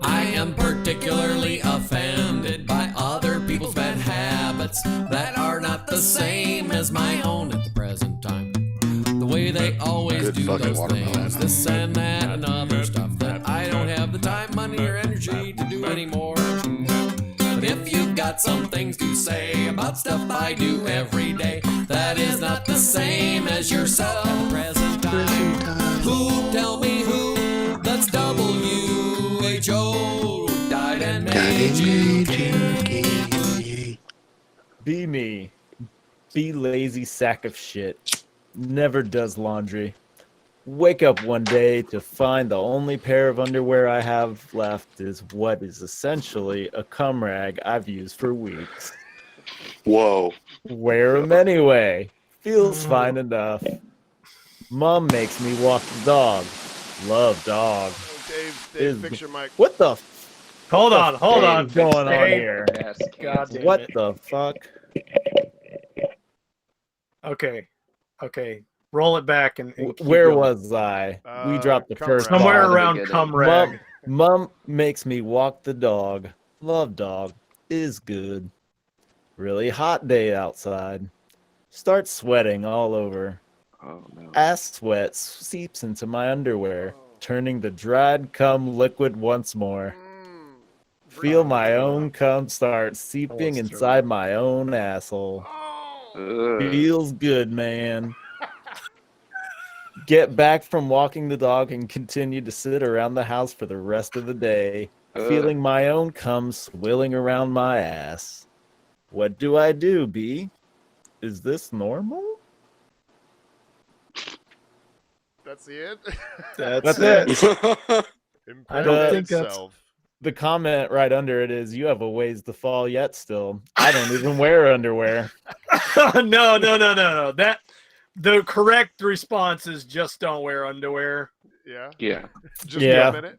I am particularly offended by other people's bad habits that are not the same as my own at the present time. The way they always Good do fucking those watermelon. things, this and that and other stuff that I don't have the time, money, or energy to do anymore. But if you've got some things to say about stuff I do every day, that is not the same as yourself at the present time. Who, tell me who, that's WHO, died and made you king. Be me. Be lazy sack of shit. Never does laundry. Wake up one day to find the only pair of underwear I have left is what is essentially a cum rag I've used for weeks. Whoa. Wear 'em anyway. Feels fine enough. Mom makes me walk the dog. Love dog. Dave, fix your mic. What the Hold on. is going on Dave. here? Yes, God damn What it. the fuck? Okay. Roll it back and keep Where going. was I? We dropped the cum first rag. Somewhere ball. around cum rag. Mom makes me walk the dog. Love dog is good. Really hot day outside. Start sweating all over. Oh no. Ass sweat seeps into my underwear, turning the dried cum liquid once more. Feel my own cum start seeping inside my own asshole. Ugh. Feels good, man. Get back from walking the dog and continue to sit around the house for the rest of the day, feeling my own cum swilling around my ass. What do I do, B? Is this normal? That's the end? That's it. I don't think that's- itself. The comment right under it is, you have a ways to fall yet still. I don't even wear underwear. No. That the correct response is just don't wear underwear. Yeah. Yeah. Just Yeah. a minute.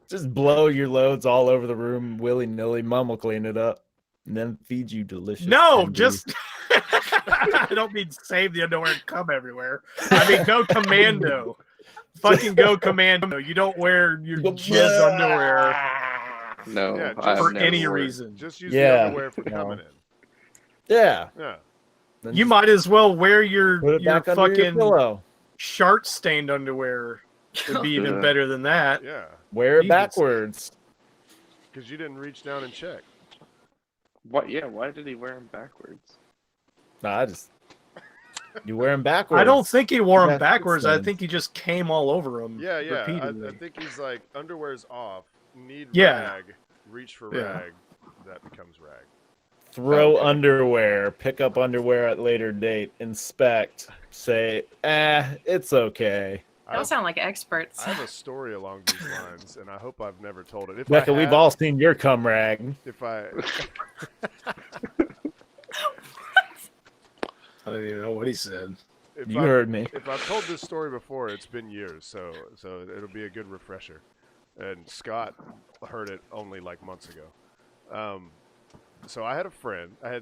Just blow your loads all over the room willy-nilly. Mom will clean it up and then feed you delicious No, candy. just I don't mean save the underwear and come everywhere. I mean go commando. Fucking go commando. You don't wear your jizz underwear No. Yeah, just I've for never any worn- reason. Just use Yeah. the underwear for No. coming in. Yeah. Yeah. Then You just might as well wear your put it back under your fucking pillow. shark stained underwear. Would be even better than that. Yeah. Wear it Jesus. backwards. Because you didn't reach down and check. What? Yeah. Why did he wear them backwards? Nah, you wear them backwards. I don't think he wore them Yeah, backwards. I it's, think he just came all over them. Yeah, yeah. Repeatedly. I think he's like, underwear's off. Need Yeah. rag. Reach for Yeah. rag. That becomes rag. Throw Okay. underwear, pick up underwear at later date, inspect, say, it's okay. I Y'all have, sound like experts. I have a story along these lines, and I hope I've never told it. If Becca, I we've have, all seen your cum rag. If I, I don't even know what he said. if You I, heard me. If I've told this story before, it's been years, so it'll be a good refresher. And Scott heard it only like months ago. So I had a friend. I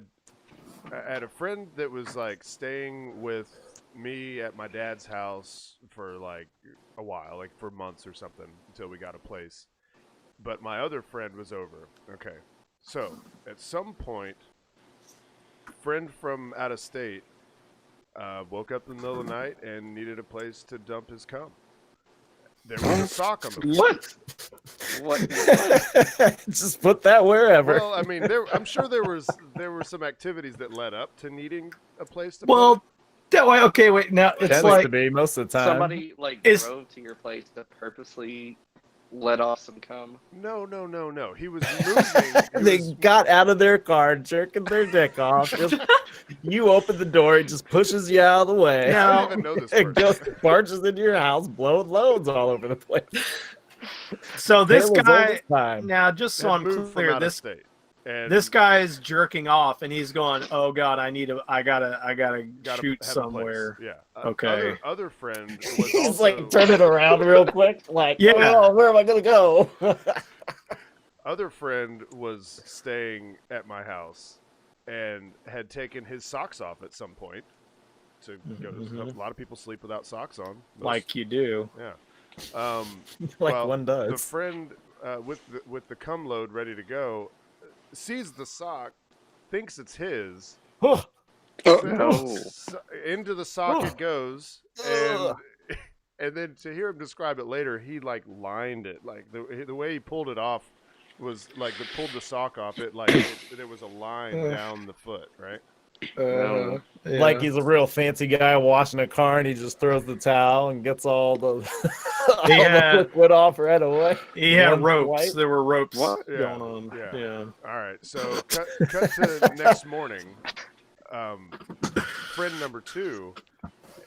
had a friend that was like staying with me at my dad's house for like a while, like for months or something, until we got a place. But my other friend was over. Okay. So at some point, friend from out of state woke up in the middle of the night and needed a place to dump his cum. There was a sock on the floor. What? Just put that wherever. Well, I mean, I'm sure there were some activities that led up to needing a place to. Well, okay, wait. Now it's Tends like to be most of the time. Somebody like Is- drove to your place to purposely let off some cum. No. He was moving. They got out of their car, jerking their dick off. You open the door, he just pushes you out of the way. I don't even know this It person. goes, barges into your house, blowing loads all over the place. so. This Taylor's guy oldest time. now, just so Had I'm moved from clear, out of this state. And this guy's jerking off, and he's going, "Oh God, I gotta gotta shoot have a place. somewhere." Yeah. Okay. Other friend was He's also, like, turn it around real quick. Like, Yeah. oh, where am I going to go? Other friend was staying at my house and had taken his socks off at some point. To go, Mhm. a lot of people sleep without socks on. Most- Like you do. yeah. Like well, one the does. friend with the cum load ready to go sees the sock, thinks it's his. Oh, Oh, So- no. so- into the sock Oh. it goes, and then to hear him describe it later, he like lined it. Like the way he pulled it off was like pulled the sock off. It like there was a line down the foot, right? No. Yeah. Like he's a real fancy guy washing a car, and he just throws the towel and gets all the, all Yeah. the liquid off right away. He had One ropes. wipe. There were ropes What? Yeah, going on. yeah. Yeah. All right, so cut to next morning. Friend number 2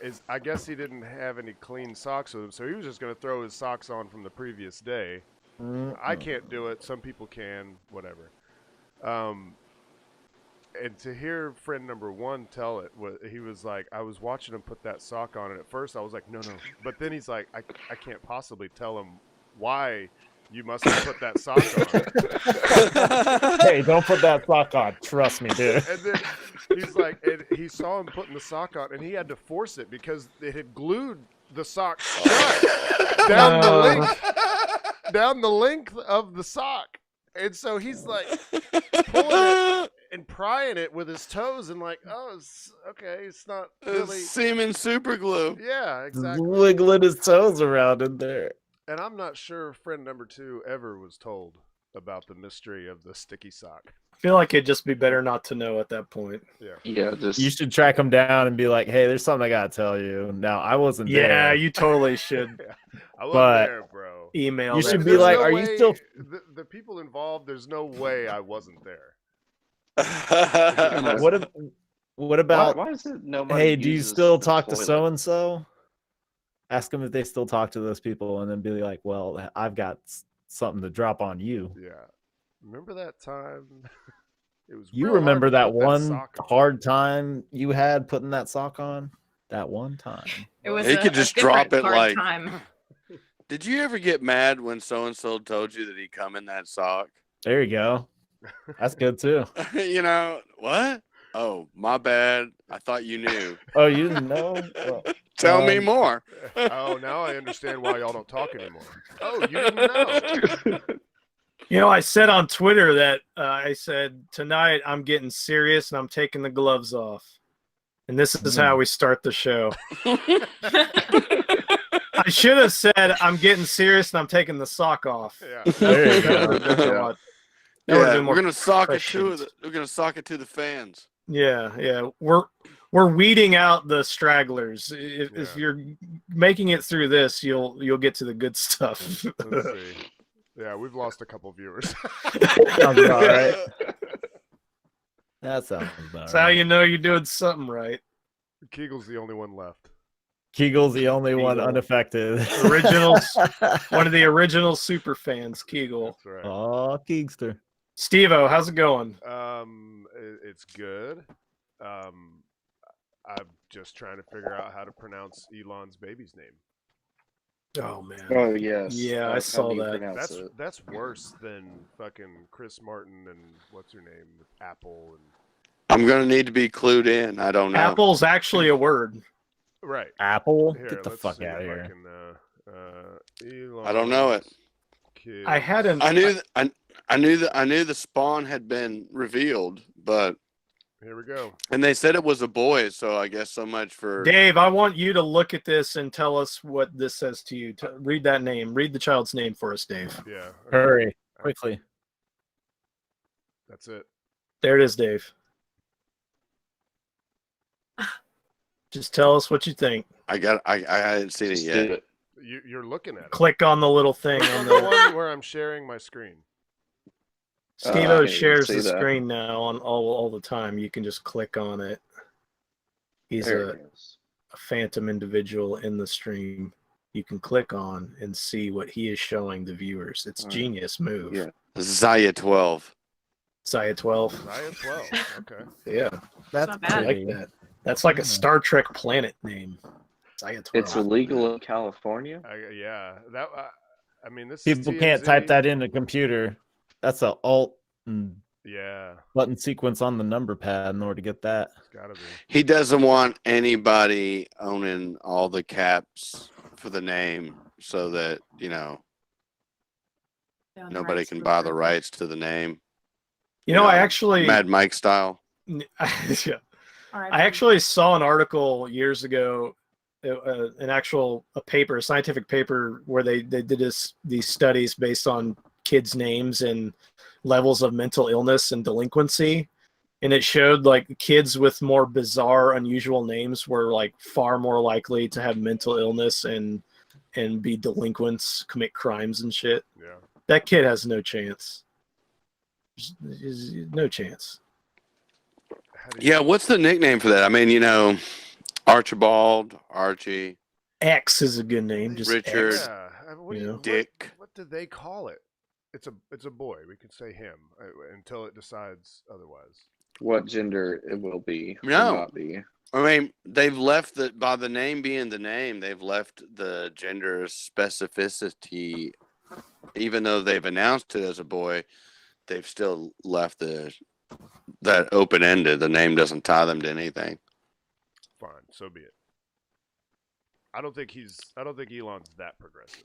is, I guess he didn't have any clean socks with him, so he was just going to throw his socks on from the previous day. I can't do it. Some people can, whatever. And to hear friend number 1 tell it, he was like, I was watching him put that sock on, and at first I was like, no. But then he's like, I can't possibly tell him why you must have put that sock on. Hey, don't put that sock on. Trust me, dude. And then he's like, and he saw him putting the sock on, and he had to force it because it had glued the sock shut down the length of the sock. And so he's like pulling it and prying it with his toes, and like, oh, okay, it's not really. Semen super glue. Yeah, exactly. Wiggling his toes around in there. And I'm not sure friend number 2 ever was told about the mystery of the sticky sock. I feel like it'd just be better not to know at that point. Yeah, just You should track him down and be like, hey, there's something I gotta tell you. Now, I wasn't Yeah, there. you totally should I wasn't But- there, bro. email You that. should be There's like, no are way- you still... the people involved? There's no way I wasn't there. What about... why is it nobody Hey, do you uses still the talk to toilet? so-and-so? Ask them if they still talk to those people, and then be like, well, I've got something to drop on you. Yeah. Remember that time? It was. You real hard remember to that put one sock on. hard time you had putting that sock on? That one time. It was He a, could a just different drop it hard like- time. Did you ever get mad when so and so told you that he come in that sock? There you go. That's good too. You know what? Oh, my bad. I thought you knew. Oh, you didn't know? Well, Tell me more. Oh, now I understand why y'all don't talk anymore. Oh, you didn't know. You know, I said on Twitter that I said, tonight I'm getting serious and I'm taking the gloves off. And this is how we start the show. I should have said, I'm getting serious and I'm taking the sock off. Yeah. there you go. That would've been Yeah, more we're gonna sock it questions. to we're gonna sock it to the fans. Yeah. We're weeding out the stragglers. If Yeah. you're making it through this, you'll get to the good stuff. Let's see. Yeah, we've lost a couple viewers. Sounds about right. That sounds about That's right. how you know you're doing something right. Kegel's the only one left. Kegel's the only one Kegel. unaffected. Originals. One of the original super fans, Kegel. That's right. Oh, Keegster. Stevo, how's it going? It's good. I'm just trying to figure out how to pronounce Elon's baby's name. Oh man. Oh yes. Yeah, I How saw do you that. pronounce That's it? that's worse than fucking Chris Martin and what's her name with Apple and I'm gonna need to be clued in. I don't know. Apple's actually a word. right. Apple? Here, Get the let's fuck see out of if I here. can, Elon I don't know it. Kids. I hadn't. I knew the spawn had been revealed, but Here we go. and they said it was a boy, so I guess so much for Dave, I want you to look at this and tell us what this says to you. Read that name. Read the child's name for us, Dave. Yeah. okay. Hurry. Quickly. That's it. There it is, Dave. Just tell us what you think. I hadn't seen it Just yet. do it. You're looking at it. Click on the little thing Click on on the the. one where I'm sharing my screen. Stevo I shares see the that. screen now on all the time. You can just click on it. He's There a it is. phantom individual in the stream. You can click on and see what he is showing the viewers. It's All right. genius move. Yeah. Zaya 12. Saya 12. Zaya 12. Okay. Yeah, That's not bad. I like that. That's like a Star Trek planet name. Saya 12. It's illegal in California. Yeah. That. I mean, this. People is can't TMZ. type that in a computer. That's a alt and Yeah. button sequence on the number pad in order to get that. It's gotta be. He doesn't want anybody owning all the caps for the name. so that Down the nobody rights can to buy the approve. rights to the name. You know, I actually Mad Mike style. yeah. R.I.P. I actually saw an article years ago, a paper, a scientific paper, where they did these studies based on kids' names and levels of mental illness and delinquency, and it showed like kids with more bizarre, unusual names were like far more likely to have mental illness and be delinquents, commit crimes and shit. Yeah. That kid has no chance. There's no chance. How do you- Yeah, what's the nickname for that? I mean, Archibald, Archie, X is a good name. Just Richard. X. Yeah. I mean, what, You do you, know? Dick. what do they call it? It's a boy. We could say him until it decides otherwise. What gender it will be or No. not be. I mean, they've left by the name being the name, they've left the gender specificity. Even though they've announced it as a boy, they've still left that open ended. The name doesn't tie them to anything. Fine, so be it. I don't think Elon's that progressive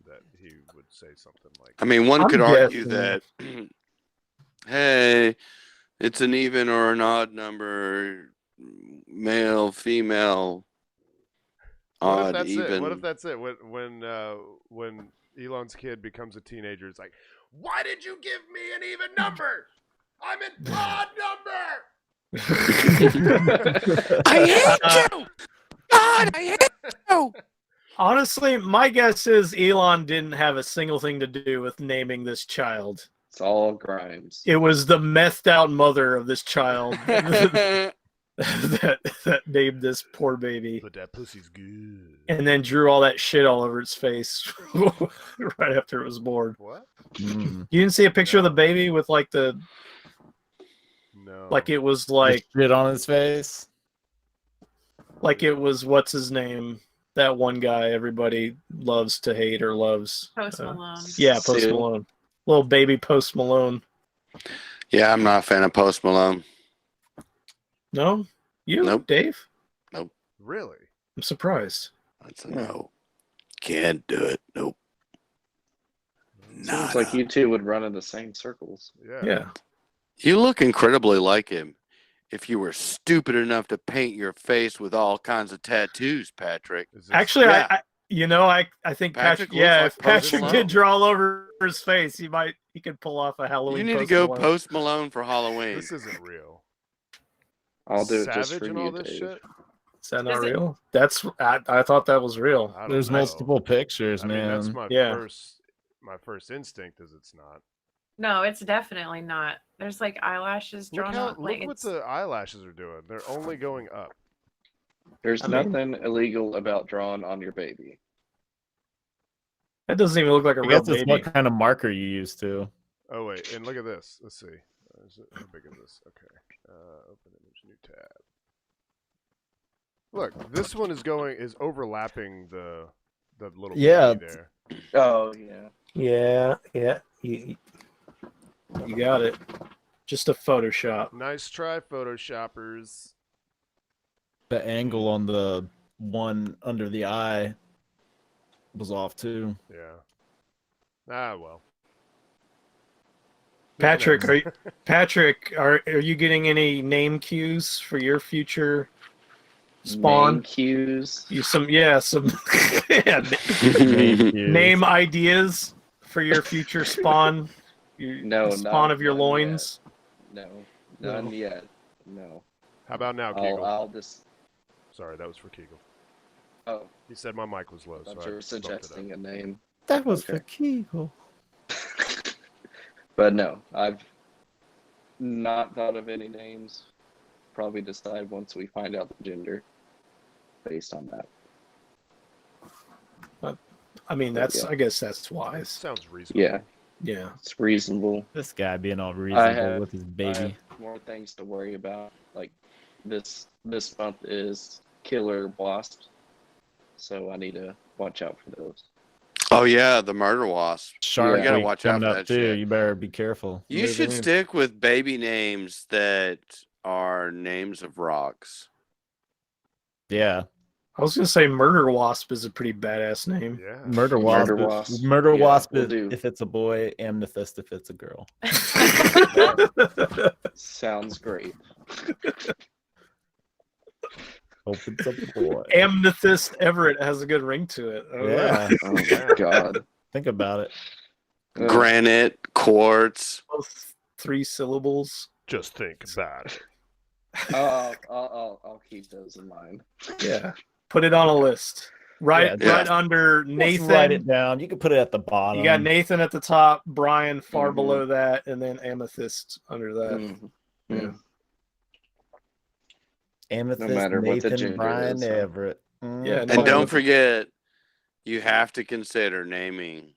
that he would say something like. I mean, one I'm could argue guessing- that, hey, it's an even or an odd number, male, female, What if odd, that's even. it? What if that's it? When Elon's kid becomes a teenager, it's like, why did you give me an even number? I'm an odd number. I hate you! God, I hate you! Honestly, my guess is Elon didn't have a single thing to do with naming this child. It's all Grimes. It was the methed out mother of this child that named this poor baby, But that pussy's good. and then drew all that shit all over its face right after it was born. What? Mm. You didn't see a picture of the baby with like No. like it was like Shit on his face. it was what's his name? That one guy everybody loves to hate or loves. Post Malone. Yeah, Post Sue. Malone. Little baby Post Malone. Yeah, I'm not a fan of Post Malone. No? You, Nope. Dave? Really? I'm surprised. That's a no. Can't do it. Nope. Seems like you two would run in the same circles. Yeah. Yeah. You look incredibly like him. If you were stupid enough to paint your face with all kinds of tattoos, Patrick. Is this- Actually, Yeah. I think Patrick Patrick, yeah, looks if like Post Patrick Malone. did draw all over his face, he could pull off a Halloween. You need to Post go Malone. Post Malone for Halloween. this isn't real. I'll do it Savage just for and you, all this Dave. shit. Is that not Is it- real? I thought that was real. I don't There's know. multiple pictures, I mean, man. that's my Yeah. first instinct is it's not. No, it's definitely not. There's like eyelashes Look drawn how on. look Like what it's the eyelashes are doing. They're only going up. There's I mean- nothing illegal about drawing on your baby. That doesn't even look like a I real guess it's baby. what kind of marker you use to. Oh wait, and look at this. Let's see. How big is this? Okay. Open image, new tab. Look, this one is overlapping the little Yeah. baby there. Oh yeah. Yeah. You got it. Just a Photoshop. Nice try, Photoshoppers. The angle on the one under the eye was off too. Yeah. Ah well. Patrick, are you getting any name cues for your future spawn? Name cues. Some yeah, name ideas for your future spawn. No, spawn not- of your not loins. No, none yet. No. How about now, Kegel? I'll just. Sorry, that was for Kegel. Oh, He said my mic was low, I thought so you I were bumped it up. suggesting a name. That was Okay. for Kegel. But no, I've not thought of any names. Probably decide once we find out the gender based on that. I mean, Yeah. I guess that's This wise. sounds reasonable. Yeah, Yeah. it's reasonable. This guy being all I reasonable have, with his I baby. have more things to worry about. Like this month is killer wasps, so I need to watch out for those. Oh yeah, the murder wasp. Shark You gotta Week watch out coming for up that too. shit. You better be careful. You Moving should in. stick with baby names that are names of rocks. Yeah. I was gonna say Murder Wasp is a pretty badass name. Yeah. Murder Wasp. Murder Wasp. Murder Yeah, Wasp will do. if it's a boy, Amethyst if it's a girl. Sounds great. Hope it's a boy. Amethyst Everett has a good ring to it. Oh, Yeah, Oh my god. think about it. Granite, quartz. Both 3 syllables. Just think about it. I'll keep those in mind. Yeah. Put it on a list. Right Yeah. right under Just Nathan. write it down. You can put it at the bottom. You got Nathan at the top, Brian far Mhm. below that, and then Amethyst under that. Mhm. Yeah. Amethyst, No matter what the Nathan, gender Brian, is. Everett. Yeah, Mm. no And matter don't what the- forget, you have to consider naming,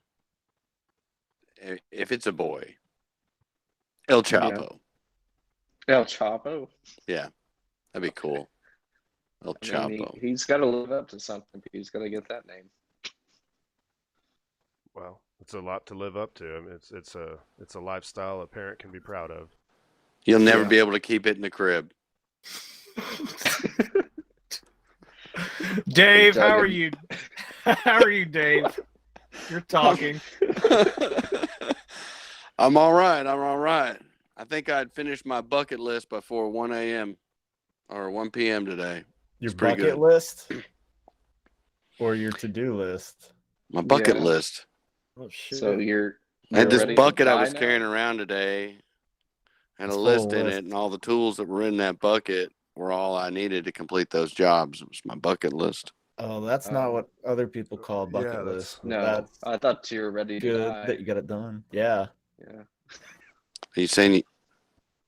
if it's a boy, El Chapo. El Chapo. Yeah, that'd be cool. El I mean, Chapo. he's got to live up to something. He's got to get that name. Well, it's a lot to live up to. I mean, it's a lifestyle a parent can be proud of. You'll never Yeah. be able to keep it in the crib. Dave, how are Duggan. you? How are you, Dave? You're talking. I'm all right. I'm all right. I think I'd finished my bucket list before 1 a.m. or 1 p.m. today. Your It's pretty bucket good. list or your to-do list? My bucket Yeah. list. Oh shit! So you're I had this ready to bucket I die was now? carrying around today, and It's a full list of in lists. it, and all the tools that were in that bucket were all I needed to complete those jobs. It was my bucket list. Oh, that's not Um, what other people call a bucket yeah, that's- list. No, That's I thought you were ready to good die. that you got it done. Yeah. Yeah. Are you saying you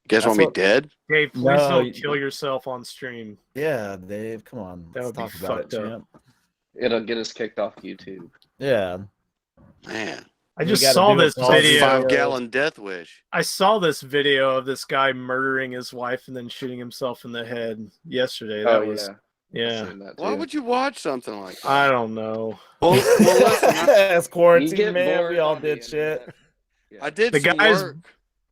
guys That's want me what- dead? Dave, please No, don't you- kill yourself on stream. Yeah, Dave, come on. That Let's would be talk about it, fucked up. champ. It'll get us kicked off YouTube. Yeah. Man, I We just gotta saw do a this pause video. five- 5-gallon death wish. I saw this video of this guy murdering his wife and then shooting himself in the head yesterday. That Oh was yeah. I've yeah. seen that Why too. would you watch something like that? I don't know. Well, listen, It's quarantine, get man. bored We all on the did shit. internet. Yeah. I did The some guy's- work.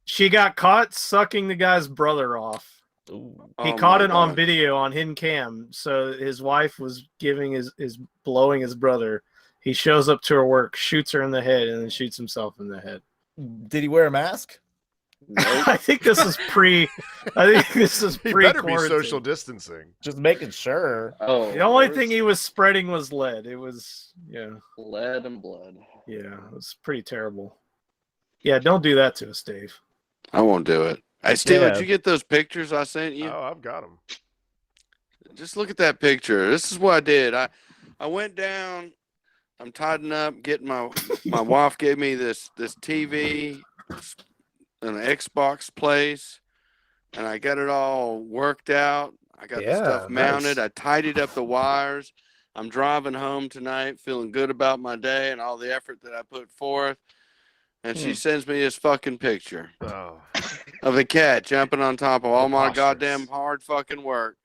She got caught sucking the guy's brother off. Ooh. He Oh caught my it on God. video on hidden cam. So his wife was giving his blowing his brother. He shows up to her work, shoots her in the head, and then shoots himself in the head. Did he wear a mask? Nope. I think this is pre. I think this is He pre. better be social distancing. Just making sure. Oh, The only there thing he was spreading was lead. It was lead and blood. yeah, it was pretty terrible. Yeah, don't do that to us, Dave. I won't do it. Hey, Steve, Yeah. did you get those pictures I sent you? Oh, I've got them. Just look at that picture. This is what I did. I went down. I'm tidying up, getting my wife gave me this TV, an Xbox place, and I got it all worked out. I got the Yeah, stuff mounted. nice. I tidied up the wires. I'm driving home tonight, feeling good about my day and all the effort that I put forth. And she sends me this fucking picture Oh, of a cat jumping on top of all my Preposterous. goddamn hard fucking work,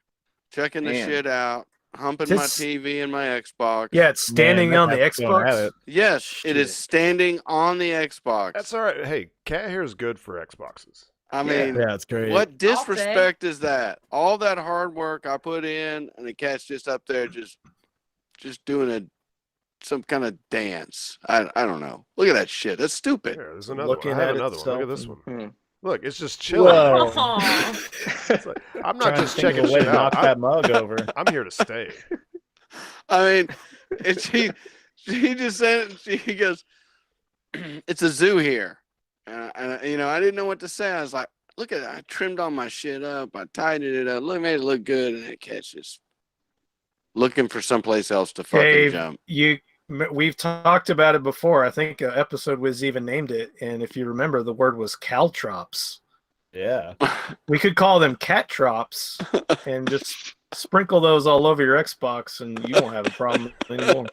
checking the Man. shit out, humping This- my TV and my Xbox. Yeah, it's standing Man, on that the cat's going at Xbox. it. Yes, it is Shit. standing on the Xbox. that's all right. Hey, cat hair is good for Xboxes. I mean, Yeah, it's great. what disrespect is that? All that hard work I put in, and the cat's just up there, just doing some kind of dance. I don't know. Look at that shit. That's stupid. Here, there's another Looking one. I have at another one. Look at this itself one. Hmm. Look, it's just chilling. Whoa. Aw. It's like, I'm not Trying to just think of checking a way shit to knock out. that mug over. I'm here to stay. I mean, and she just said she goes, "It's a zoo here," and you know I didn't know what to say. I was like, "Look at that! I trimmed all my shit up. I tidied it up. Look, made it look good." And the cat's just looking for someplace else to fucking Dave, jump. we've talked about it before. I think an episode was even named it, and if you remember, the word was caltrops. Yeah. We could call them cat drops, and just sprinkle those all over your Xbox, and you won't have a problem anymore.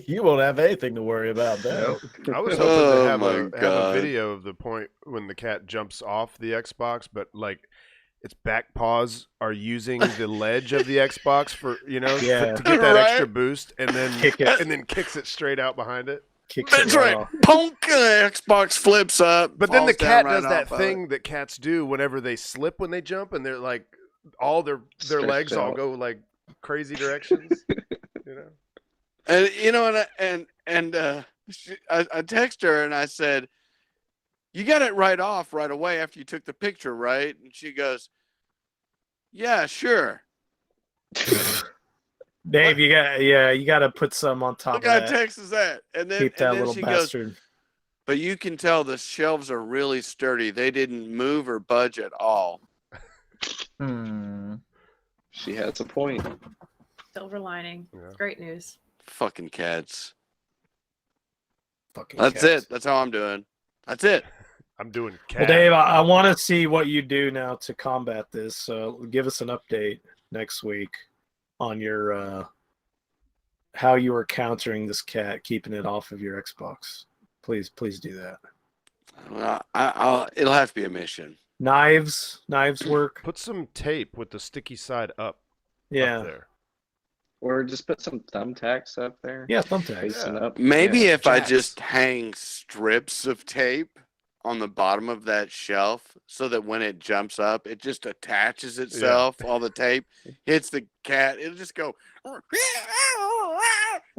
You won't have anything to worry about then. I was hoping Oh to have my a God. video of the point when the cat jumps off the Xbox, but like its back paws are using the ledge of the Xbox for Yeah. to get that Right. extra boost, and then Kick it. and then kicks it straight out behind it. Kicks it That's right. off. Ponk. The Xbox flips up. But then the falls down cat right does that off of thing it. that cats do whenever they slip when they jump, and they're like all their Stretched legs all out. go like crazy directions. You know. And you know, I text her and I said, "You got it right off right away after you took the picture, right?" And she goes, "Yeah, sure." Dave, you got to put some on top What of kind of that. text is that? And then Keep that and then little she goes, bastard. "But you can tell the shelves are really sturdy. They didn't move or budge at all." She has a point. Silver lining. Yeah. Great news. Fucking cats. Fucking That's cats. it. That's how I'm doing. That's it. I'm doing cat. Well, Dave, I want to see what you do now to combat this. So give us an update next week on your how you are countering this cat, keeping it off of your Xbox. Please do that. Well, it'll have to be a mission. Knives work. Put some tape with the sticky side up. Yeah, Up there. Or just put some thumbtacks up there. yeah, thumbtacks. Facing up. Maybe Yeah. if I jacks. just hang strips of tape on the bottom of that shelf so that when it jumps up, it just attaches itself. All the tape hits the cat. It'll just go,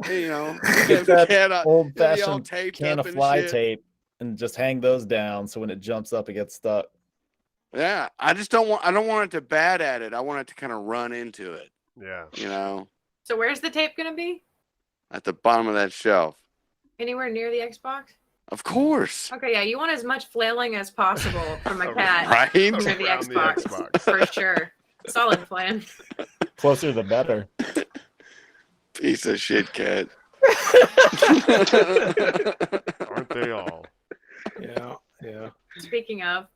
you know, Get the that cat it'll be all old-fashioned taped can up of and fly shit. tape and just hang those down so when it jumps up, it gets stuck. Yeah, I don't want it to bat at it. I want it to kind of run into it, Yeah. you know, So where's the tape going to be? at the bottom of that shelf. Anywhere near the Xbox? Of course. Okay, yeah, you want as much flailing as possible from a cat Right? to the Around the Xbox, Xbox. for sure. Solid plan. Closer the better. Piece of shit cat. Aren't they all? Yeah. Speaking of,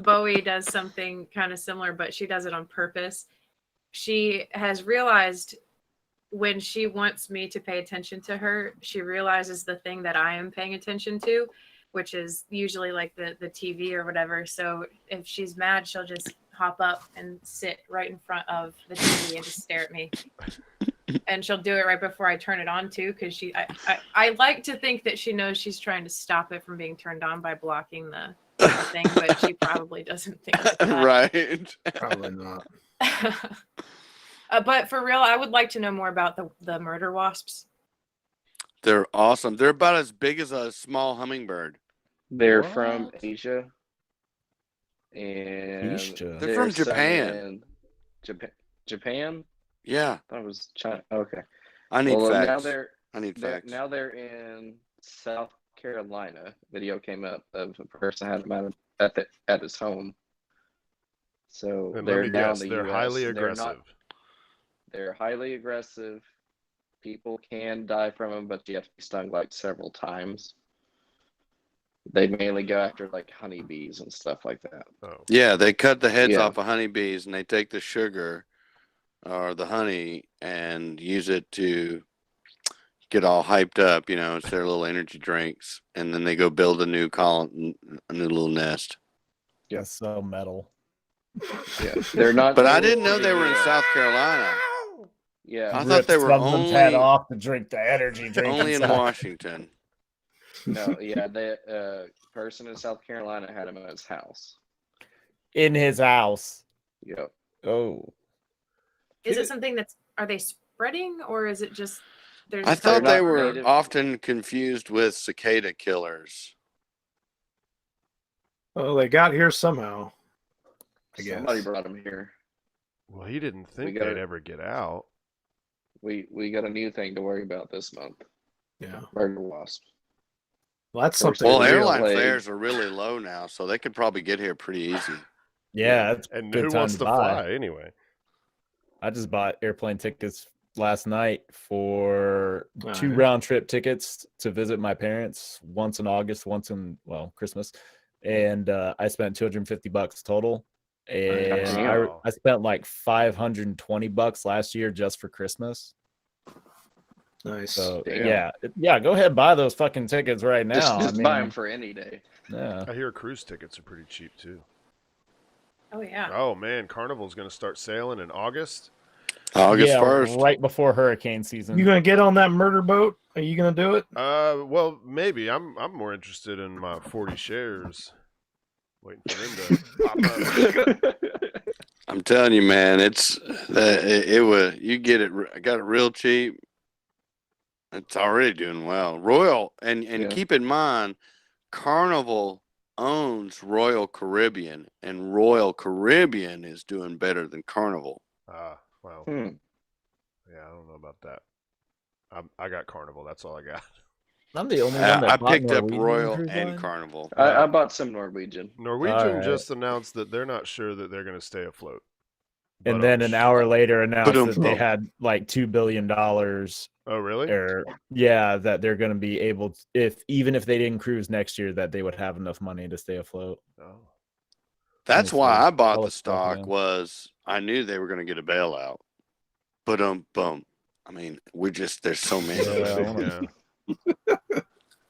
Bowie does something kind of similar, but she does it on purpose. She has realized when she wants me to pay attention to her, she realizes the thing that I am paying attention to, which is usually like the TV or whatever. So if she's mad, she'll just hop up and sit right in front of the TV and just stare at me. And she'll do it right before I turn it on too, because I like to think that she knows she's trying to stop it from being turned on by blocking the thing, but she probably doesn't think like that. Right. Probably not. But for real, I would like to know more about the murder wasps. They're awesome. They're about as big as a small hummingbird. They're What? from Asia. And Asia. They're from some Japan. in Japan? Yeah. I thought it was China. Okay. I need Well, now facts. they're I need facts. now they're in South Carolina. Video came up of a person had them at his home. So And they're let me now guess, in the they're US. highly They're aggressive. not- They're highly aggressive. People can die from them, but you have to be stung like several times. They mainly go after like honeybees and stuff like that. Oh. Yeah, they cut the heads Yeah. off of honeybees and they take the sugar or the honey and use it to get all hyped up. You know, it's their little energy drinks, and then they go build a new colony, a new little nest. That's so metal. Yeah, they're not. But I didn't know they were in South Carolina. Yeah, I thought they were someone's head only off to drink the energy drink. only in inside. Washington. no, yeah. The person in South Carolina had him at his house. In his house. Yep. Oh. Is it something are they spreading, or is it just there's? I thought They're they not were native. often confused with cicada killers. Well, they got here somehow. I guess. Somebody brought him here. Well, he didn't think gotta- they'd ever get out. We got a new thing to worry about this month. Yeah. Murder wasps. Well, that's First something. Well, real airline plague. fares are really low now, so they could probably get here pretty easy. Yeah, it's And good who time wants to to buy. fly anyway? I just bought airplane tickets last night for All 2 right. round trip tickets to visit my parents, once in August, once in Christmas, and I spent $250 total. And Wow. I spent like $520 last year just for Christmas. Nice. So Damn. yeah, go ahead and buy those fucking tickets right now. Just I buy mean, them for any day. yeah. I hear cruise tickets are pretty cheap too. Oh yeah. Oh man, Carnival's going to start sailing in August. August Yeah, 1st. right before hurricane season. You gonna get on that murder boat? Are you gonna do it? Well, maybe. I'm more interested in my 40 shares. Waiting for them to pop up. I'm telling you, man, it was you get it. I got it real cheap. It's already doing well. Royal and Yeah. keep in mind, Carnival owns Royal Caribbean, and Royal Caribbean is doing better than Carnival. Well, Hmm. yeah, I don't know about that. I got Carnival. That's all I got. I'm the only one that I bought picked up Norwegian Royal Cruise and Line. Carnival. I bought some Norwegian. Norwegian Alright. just announced that they're not sure that they're going to stay afloat. And But, then an hour later announced that they Ba-dum-bum. had like $2 billion, Oh, really? or yeah, that they're going to be able to, even if they didn't cruise next year, that they would have enough money to stay afloat. Oh. That's Let me why see. I bought I'll the look it up stock. again. Was I knew they were going to get a bailout. Boom. I mean, there's so many. Yeah, I wanna- Yeah.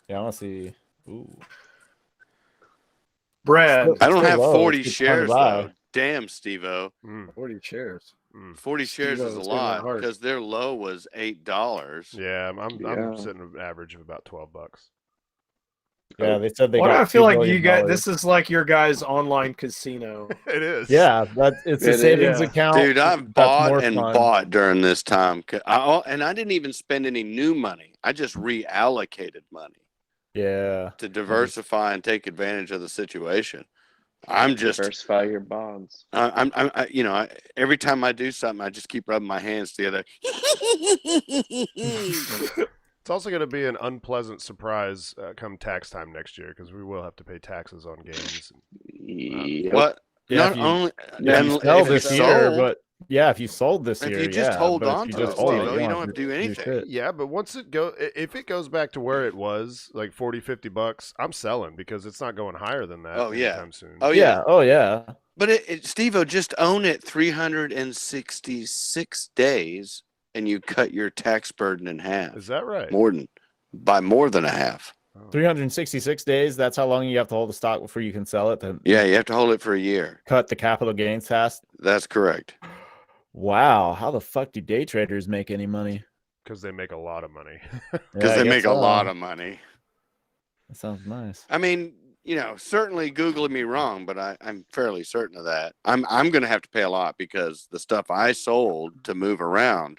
Yeah, I want to see. Ooh. Brad, I don't Still have low, 40 it's good time to shares buy. though. Damn, Stevo. 40 shares. 40 shares is Stevo's a in my lot heart. because their low was $8. Yeah, I'm Yeah. sitting an average of about $12. Yeah, they said they Why do got I feel $2 like billion. you guys? This is like your guys' online casino. It is. Yeah, it's a It is. savings Yeah. account. Dude, I've that's bought more and fun. bought during this time. And I didn't even spend any new money. I just reallocated money Yeah. to diversify and take advantage of the situation. I'm just, Diversify your bonds. every time I do something, I just keep rubbing my hands together. It's also going to be an unpleasant surprise come tax time next year because we will have to pay taxes on gains. Yep. What? Yeah, Not if you- only Yeah, If you if sell you this sell- year, but yeah, if you sold this If year, you just yeah, hold but if on you to just it, hold Steve-O, it, you don't have to do anything. shit. Yeah, but if it goes back to where it was, like $40-$50, I'm selling because it's not going higher than that Oh, yeah. anytime soon. Oh, Yeah. Oh yeah. But Steve-O, just own it 366 days and you cut your tax burden in half. Is that right? By more than a half. 366 days. That's how long you have to hold the stock before you can sell it. To Yeah, you have to hold it for a year. cut the capital gains tax. That's correct. Wow. How the fuck do day traders make any money? Because they make a lot of money. Because Yeah, I they guess make a so. lot of money. That sounds nice. I mean, certainly Googling me wrong, but I'm fairly certain of that. I'm going to have to pay a lot because the stuff I sold to move around,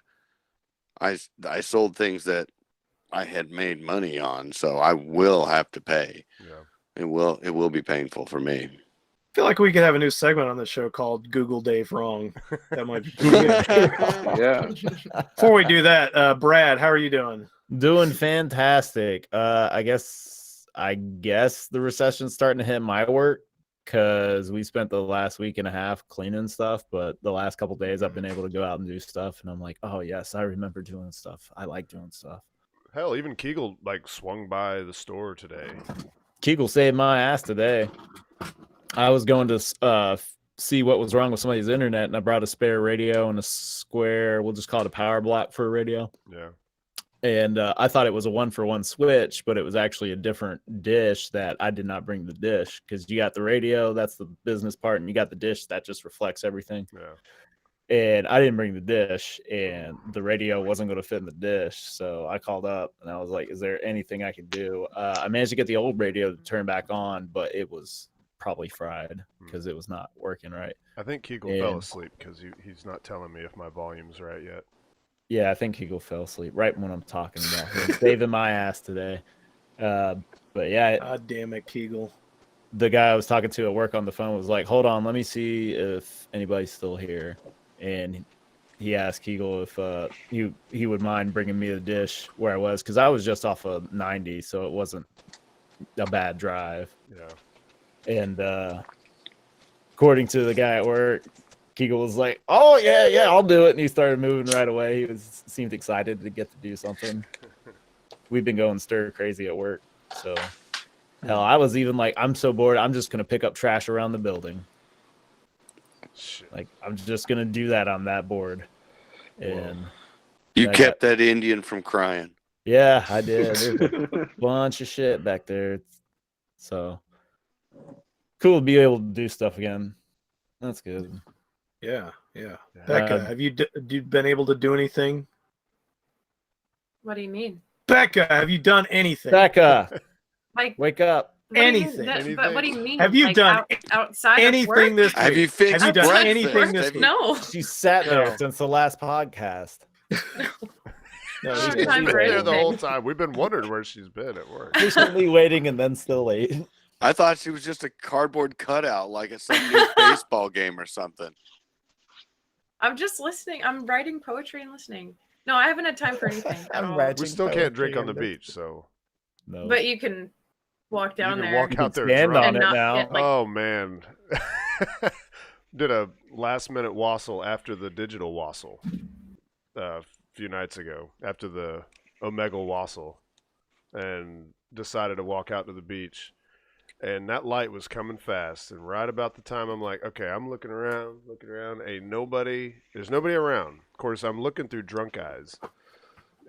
I sold things that I had made money on, so I will have to pay. Yeah. It will be painful for me. I feel like we could have a new segment on the show called Google Dave Wrong. That might be pretty good. Yeah. Before we do that, Brad, how are you doing? Doing fantastic. I guess the recession's starting to hit my work because we spent the last week and a half cleaning stuff, but the last couple days I've been able to go out and do stuff, and I'm like, oh yes, I remember doing stuff. I like doing stuff. Hell, even Kegel swung by the store today. Kegel saved my ass today. I was going to see what was wrong with somebody's internet, and I brought a spare radio and a square, we'll just call it a power block for a radio. Yeah. And I thought it was a 1-for-1 switch, but it was actually a different dish that I did not bring the dish because you got the radio, that's the business part, and you got the dish that just reflects everything. Yeah. And I didn't bring the dish, and the radio wasn't going to fit in the dish. So I called up and I was like, is there anything I could do? I managed to get the old radio to turn back on, but it was probably fried because it was not working right. I think Kegel fell asleep because he's not telling me if my volume's right yet. Yeah, I think Kegel fell asleep right when I'm talking about him saving my ass today. But yeah, God damn it, Kegel. the guy I was talking to at work on the phone was like, hold on, let me see if anybody's still here. And he asked Kegel if he would mind bringing me the dish where I was, because I was just off of 90, so it wasn't a bad drive. Yeah. And according to the guy at work, Kegel was like, oh yeah, I'll do it. And he started moving right away. He seemed excited to get to do something. We've been going stir crazy at work. So hell, I was even like, I'm so bored, I'm just gonna pick up trash around the building. Shit. Like, I'm just gonna do that on that board. And You I kept that Indian from crying. yeah, I did. There's a bunch of shit back there. So cool to be able to do stuff again. That's good. Yeah. Becca, have you been able to do anything? What do you mean? Becca, have you done anything? Becca, Like wake up. anything. But what do you mean? Have you like, done outside of anything work? this week? Have you fixed Have you done breakfast? anything this Have you- week? No. She sat there No. since the last podcast. No, I she don't have didn't. time She's for been there the anything. whole time. We've been wondering where she's been at work. Patiently waiting and then still late. I thought she was just a cardboard cutout, like at some new baseball game or something. I'm just listening. I'm writing poetry and listening. No, I haven't had time for anything at I'm all. writing We still can't drink on the poetry and beach, so No. But you can walk down you can there. walk You can out there stand drunk. on And it not now. get, like- Oh man. Did a last minute wassail after the digital wassail a few nights ago, after the Omega wassail, and decided to walk out to the beach. And that light was coming fast, and right about the time I'm like, okay, I'm looking around, ain't nobody, there's nobody around. Of course, I'm looking through drunk eyes,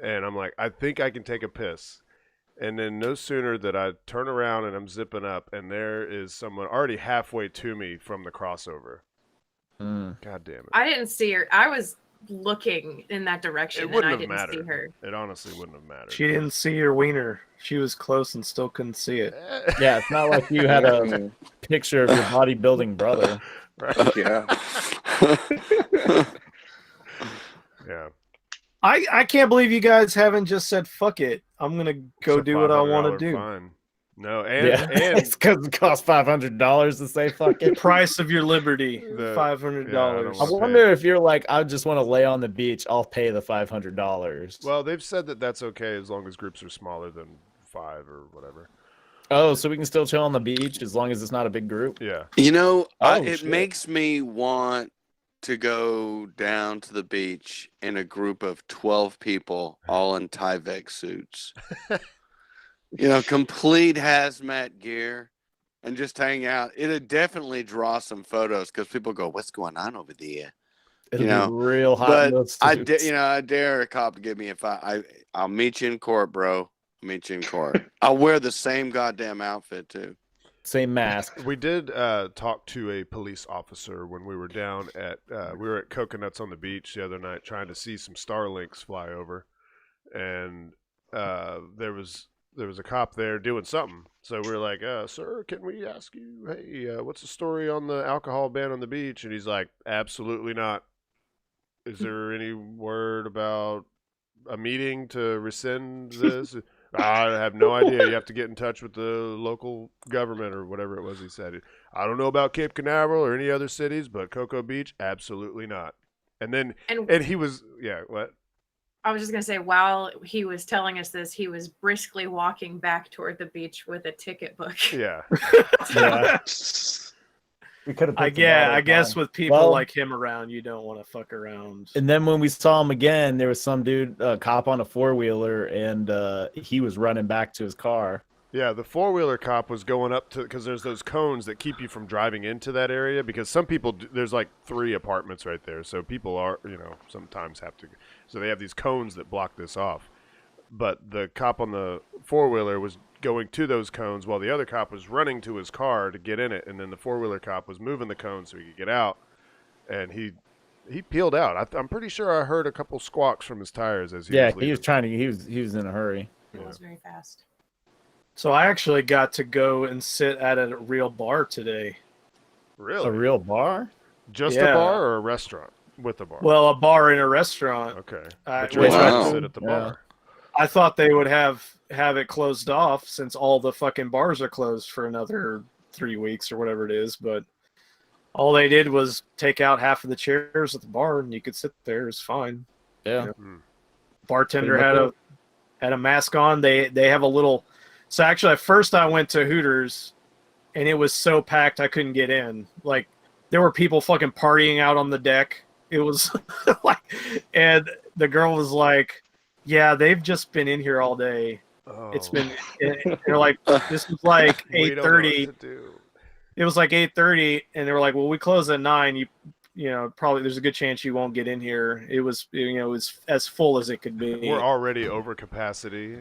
and I'm like, I think I can take a piss. And then no sooner that I turn around and I'm zipping up, and there is someone already halfway to me from the crossover. Mm. God damn it. I didn't see her. I was looking in that direction It and wouldn't I have didn't see mattered. her. It honestly wouldn't have mattered. She didn't see your wiener. She was close and still couldn't see it. Yeah, it's not like you had a Mm, picture of your bodybuilding brother. Right? yeah. Yeah. I can't believe you guys haven't just said fuck it. I'm gonna go It's a do what I want $500 to do. fine. No, and Yeah, and it's because it costs $500 to say fuck The it. price of your liberty, The- $500. yeah, I don't I wanna wonder if you're like, I just want to lay on the beach. I'll pay the $500. well, they've said that that's okay as long as groups are smaller than 5 or whatever. Oh, so we can still chill on the beach as long as it's not a big group. Yeah. You know, Oh, it shit. makes me want to go down to the beach in a group of 12 people, all in Tyvek suits. You know, complete hazmat gear, and just hang out. It'd definitely draw some photos because people go, "What's going on over there?" It'll You know, be real hot. in But those I, suits. I dare a cop to give me I'll meet you in court, bro. I'll meet you in court. I'll wear the same goddamn outfit too. Same mask. We did talk to a police officer when we were down at we were at Coconuts on the beach the other night trying to see some Starlinks fly over, and there was a cop there doing something. So we were like, "Sir, can we ask you, hey, what's the story on the alcohol ban on the beach?" And he's like, "Absolutely not. Is there any word about a meeting to rescind this?" I have no idea. You have to get in touch with the local government or whatever it was he said. I don't know about Cape Canaveral or any other cities, but Cocoa Beach, absolutely not. And then, And he was, yeah, what? I was just gonna say, while he was telling us this, he was briskly walking back toward the beach with a ticket book. Yeah. Yeah. We could have. I guess with people Well- like him around, you don't want to fuck around. And then when we saw him again, there was some dude, a cop on a 4-wheeler, and he was running back to his car. Yeah, the 4-wheeler cop was going up to, because there's those cones that keep you from driving into that area, because some people, there's like 3 apartments right there, so people are, sometimes have to, so they have these cones that block this off. But the cop on the 4-wheeler was going to those cones while the other cop was running to his car to get in it, and then the 4-wheeler cop was moving the cones so he could get out, and he peeled out. I'm pretty sure I heard a couple squawks from his tires as he Yeah, was he leaving. was trying to. He was in a hurry. It was very fast. So I actually got to go and sit at a real bar today. Really? A real bar? Just a Yeah. bar or a restaurant with a bar? Well, a bar in a restaurant. Okay. I- But you're which allowed Wow. to sit at the Yeah. bar. I thought they would have it closed off since all the fucking bars are closed for another 3 weeks or whatever it is, but all they did was take out half of the chairs at the bar and you could sit there. It's fine. Yeah. Bartender Pretty much had a mask on. They have a little. So actually, at first I went to Hooters, and it was so packed I couldn't get in. Like there were people fucking partying out on the deck. It was like, and the girl was like, "Yeah, they've just been in here all day. Oh. It's been." They're like, "This was like We don't know what 8:30." to do. It was like 8:30, and they were like, "Well, we close at 9. You know, probably there's a good chance you won't get in here." It was, it was as full as it could be. We're already over capacity.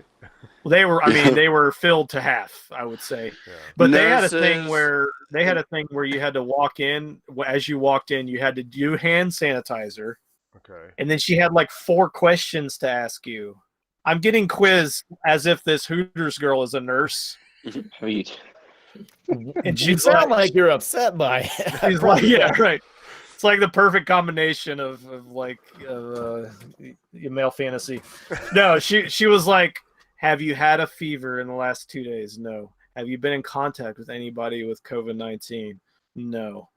They were filled to half, I would say. Yeah. But they had a thing Nurses. where you had to walk in. As you walked in, you had to do hand sanitizer, Okay. and then she had like 4 questions to ask you. I'm getting quizzed as if this Hooters girl is a nurse. Have you And You she's sound like, like you're upset by it. she's like, yeah, right. It's like the perfect combination of male fantasy. No, she was like, have you had a fever in the last 2 days? No. Have you been in contact with anybody with COVID-19? No.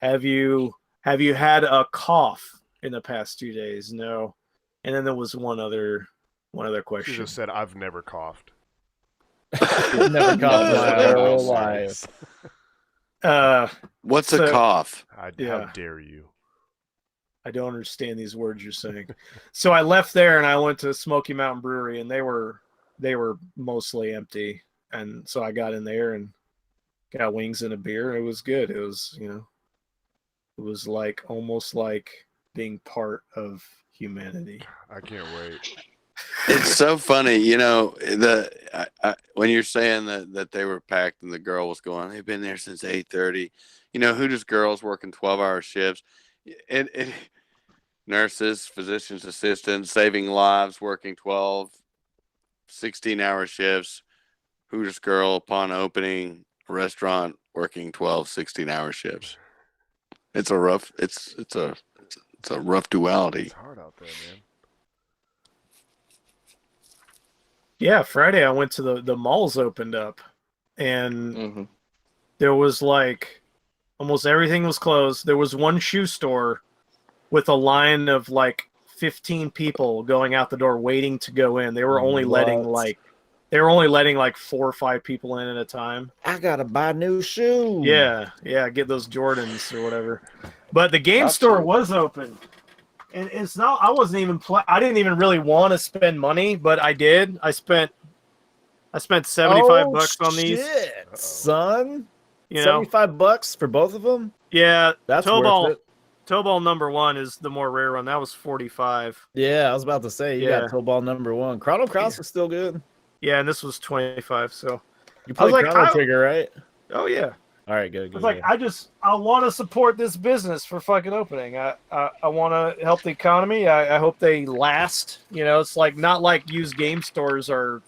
Have you had a cough in the past 2 days? No. And then there was one other She question. just said, "I've never coughed." Never caught No, my no, whole no. life. What's So- a cough? How Yeah. dare you? I don't understand these words you're saying. So I left there and I went to Smoky Mountain Brewery, and they were mostly empty. And so I got in there and got wings and a beer. It was good. It was, it was like almost like being part of humanity. I can't wait. It's so funny, when you're saying that they were packed and the girl was going, they've been there since 8:30. Hooters girls working 12-hour shifts. Nurses, physicians assistants, saving lives, working 12, 16-hour shifts. Hooters girl upon opening a restaurant working 12, 16-hour shifts. It's a rough duality. It's hard out there, man. Yeah, Friday I went to the malls opened up, and Mm-hmm. there was like almost everything was closed. There was one shoe store with a line of like 15 people going out the door waiting to go in. They were only letting What? like 4 or 5 people in at a time. I gotta buy new shoes. Yeah, get those Jordans or whatever. But the game Gotcha. store was open. And it's not I wasn't even I didn't even really want to spend money, but I did. I spent $75 on these, Shit, son. you know. $75 for both of them. Yeah, That's toe worth ball. it. Toe ball number 1 is the more rare one. That was 45. Yeah, I was about to say you Yeah. got toe ball number 1. Chrono Cross is still good. Yeah, and this was 25. So You I was play like, Chrono Trigger, right? oh yeah. All right, good. I good, was like, good. I want to support this business for fucking opening. I want to help the economy. I hope they last. It's like not like used game stores were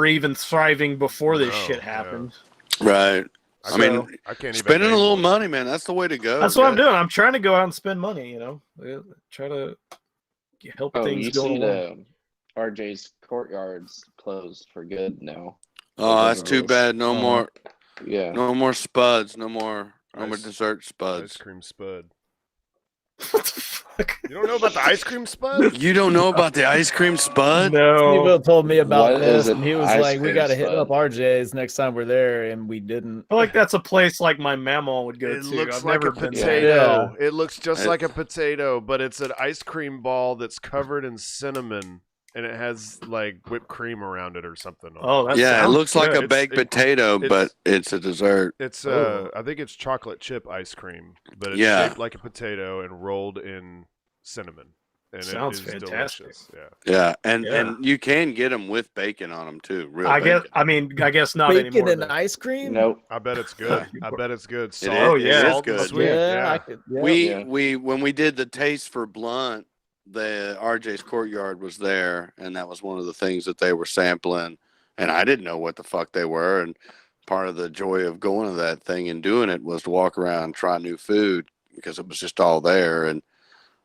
even thriving before this No, shit yeah. happened. Right. I mean, I can't even spending a name little one. money, man. That's the way to go. That's what I'm doing. I'm trying to go out and spend money. Try to help Oh, things you go see along. the RJ's Courtyard's closed for good now. Oh, that's too bad. No more. Yeah. No more spuds. No more Ice- dessert Ice spuds. cream spud. What the fuck? You don't know about the ice cream spud? You don't know about the ice cream spud? No. Stevo told me about What this, is it? and he was Ice like, "We cream got to hit spud. up RJ's next time we're there," and we didn't. I feel like that's a place like my mama would go It to. looks I've like never a been there. potato. It looks just It- like a potato, but it's an ice cream ball that's covered in cinnamon, and it has like whipped cream around it or something. Oh, that Yeah, it sounds looks like good. a baked potato, but it's a dessert. It's Oh. I think it's chocolate chip ice cream, but it's Yeah. shaped like a potato and rolled in cinnamon. And Sounds it is fantastic. delicious. Yeah. Yeah, and Yeah. you can get them with bacon on them too. Real I guess. bacon. I guess not Bacon anymore. and then. ice cream. Nope. I bet it's good. I bet it's good. It Salt, is- Oh, yeah. salt and good. sweet. Yeah, I could. Yeah. Yeah. We when we did the taste for blunt, the RJ's Courtyard was there, and that was one of the things that they were sampling, and I didn't know what the fuck they were. And part of the joy of going to that thing and doing it was to walk around and try new food because it was just all there. And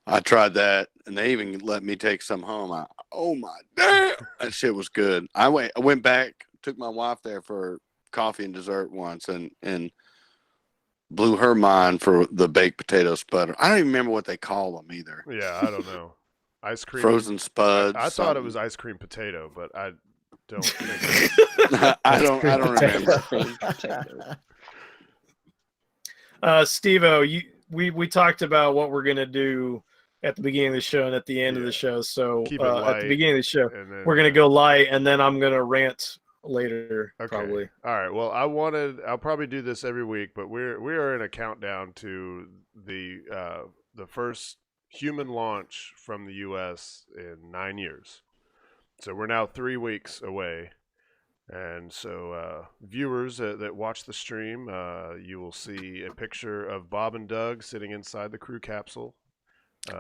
I tried that, and they even let me take some home. Oh my damn, that shit was good. I went back, took my wife there for coffee and dessert once, and blew her mind for the baked potato spud. I don't even remember what they call them either. Yeah, I don't know. Ice cream. Frozen spuds. I thought it was something. ice cream potato, but I don't think. I don't remember. Stevo, we talked about what we're gonna do at the beginning of the show and at the end of Yeah. the show. So Keep it at light. the beginning of the show, And then, we're gonna go light, and then I'm gonna rant later, Okay. probably. All right. Well, I'll probably do this every week, but we are in a countdown to the first human launch from the U.S. in 9 years. So we're now 3 weeks away, and so viewers that watch the stream, you will see a picture of Bob and Doug sitting inside the crew capsule.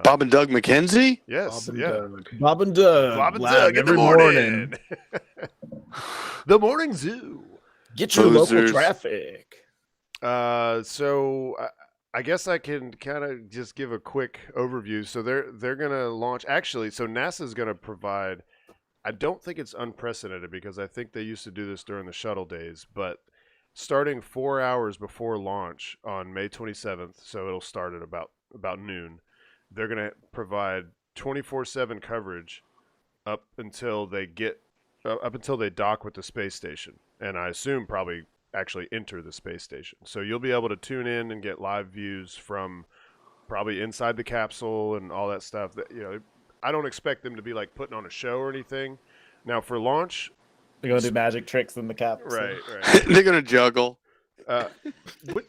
Bob and Doug McKenzie? Yes. Bob and yeah. Doug. Bob and Doug. Bob and live Doug in the every morning. The morning zoo. Get your local Posers. traffic. So I guess I can kind of just give a quick overview. So they're gonna launch. Actually, so NASA's gonna provide. I don't think it's unprecedented because I think they used to do this during the shuttle days, but starting 4 hours before launch on May 27th, so it'll start at about noon. They're gonna provide 24/7 coverage up until they dock with the space station, and I assume probably actually enter the space station. So you'll be able to tune in and get live views from probably inside the capsule and all that stuff. That I don't expect them to be like putting on a show or anything. Now for launch, They're gonna do magic tricks in the capsule. right. They're gonna juggle. What,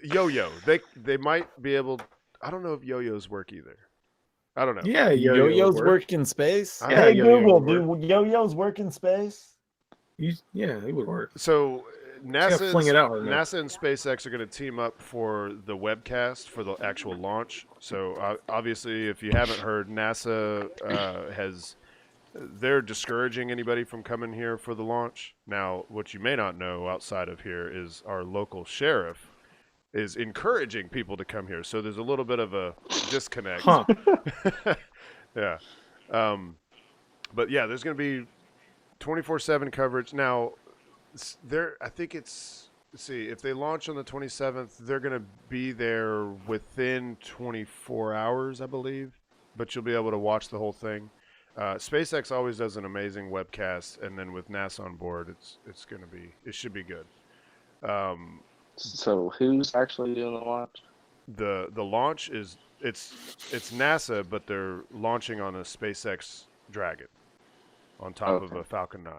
yo-yo. They might be able. I don't know if yo-yos work either. I don't know. Yeah, Yo-yos work in space. Yeah, Hey yo-yo Google, would do yo-yos work in space? Yeah, it would work. So gotta fling it out right now. NASA and SpaceX are going to team up for the webcast for the actual launch. So obviously, if you haven't heard, NASA they're discouraging anybody from coming here for the launch. Now, what you may not know outside of here is our local sheriff is encouraging people to come here. So there's a little bit of a disconnect. Huh. Yeah. But yeah, there's going to be 24/7 coverage. Now, I think let's see, if they launch on the 27th, they're going to be there within 24 hours, I believe. But you'll be able to watch the whole thing. SpaceX always does an amazing webcast, and then with NASA on board, it should be good. So who's actually doing the launch? The launch it's NASA, but they're launching on a SpaceX Dragon on top of a Falcon 9.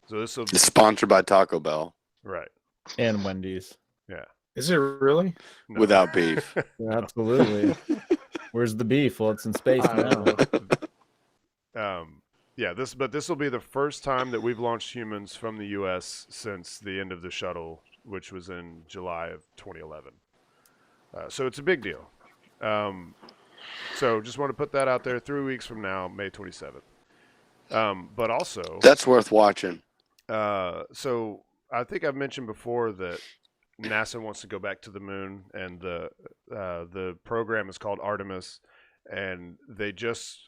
So this will be It's sponsored by Taco Bell right. And Wendy's. Yeah. Is it really? No. without beef. Absolutely. Where's the beef? Well, it's in space now. Yeah, this will be the first time that we've launched humans from the U.S. since the end of the shuttle, which was in July of 2011. So it's a big deal. So just want to put that out there. 3 weeks from now, May 27th. But also, That's worth watching. so I think I've mentioned before that NASA wants to go back to the moon, and the program is called Artemis. And they just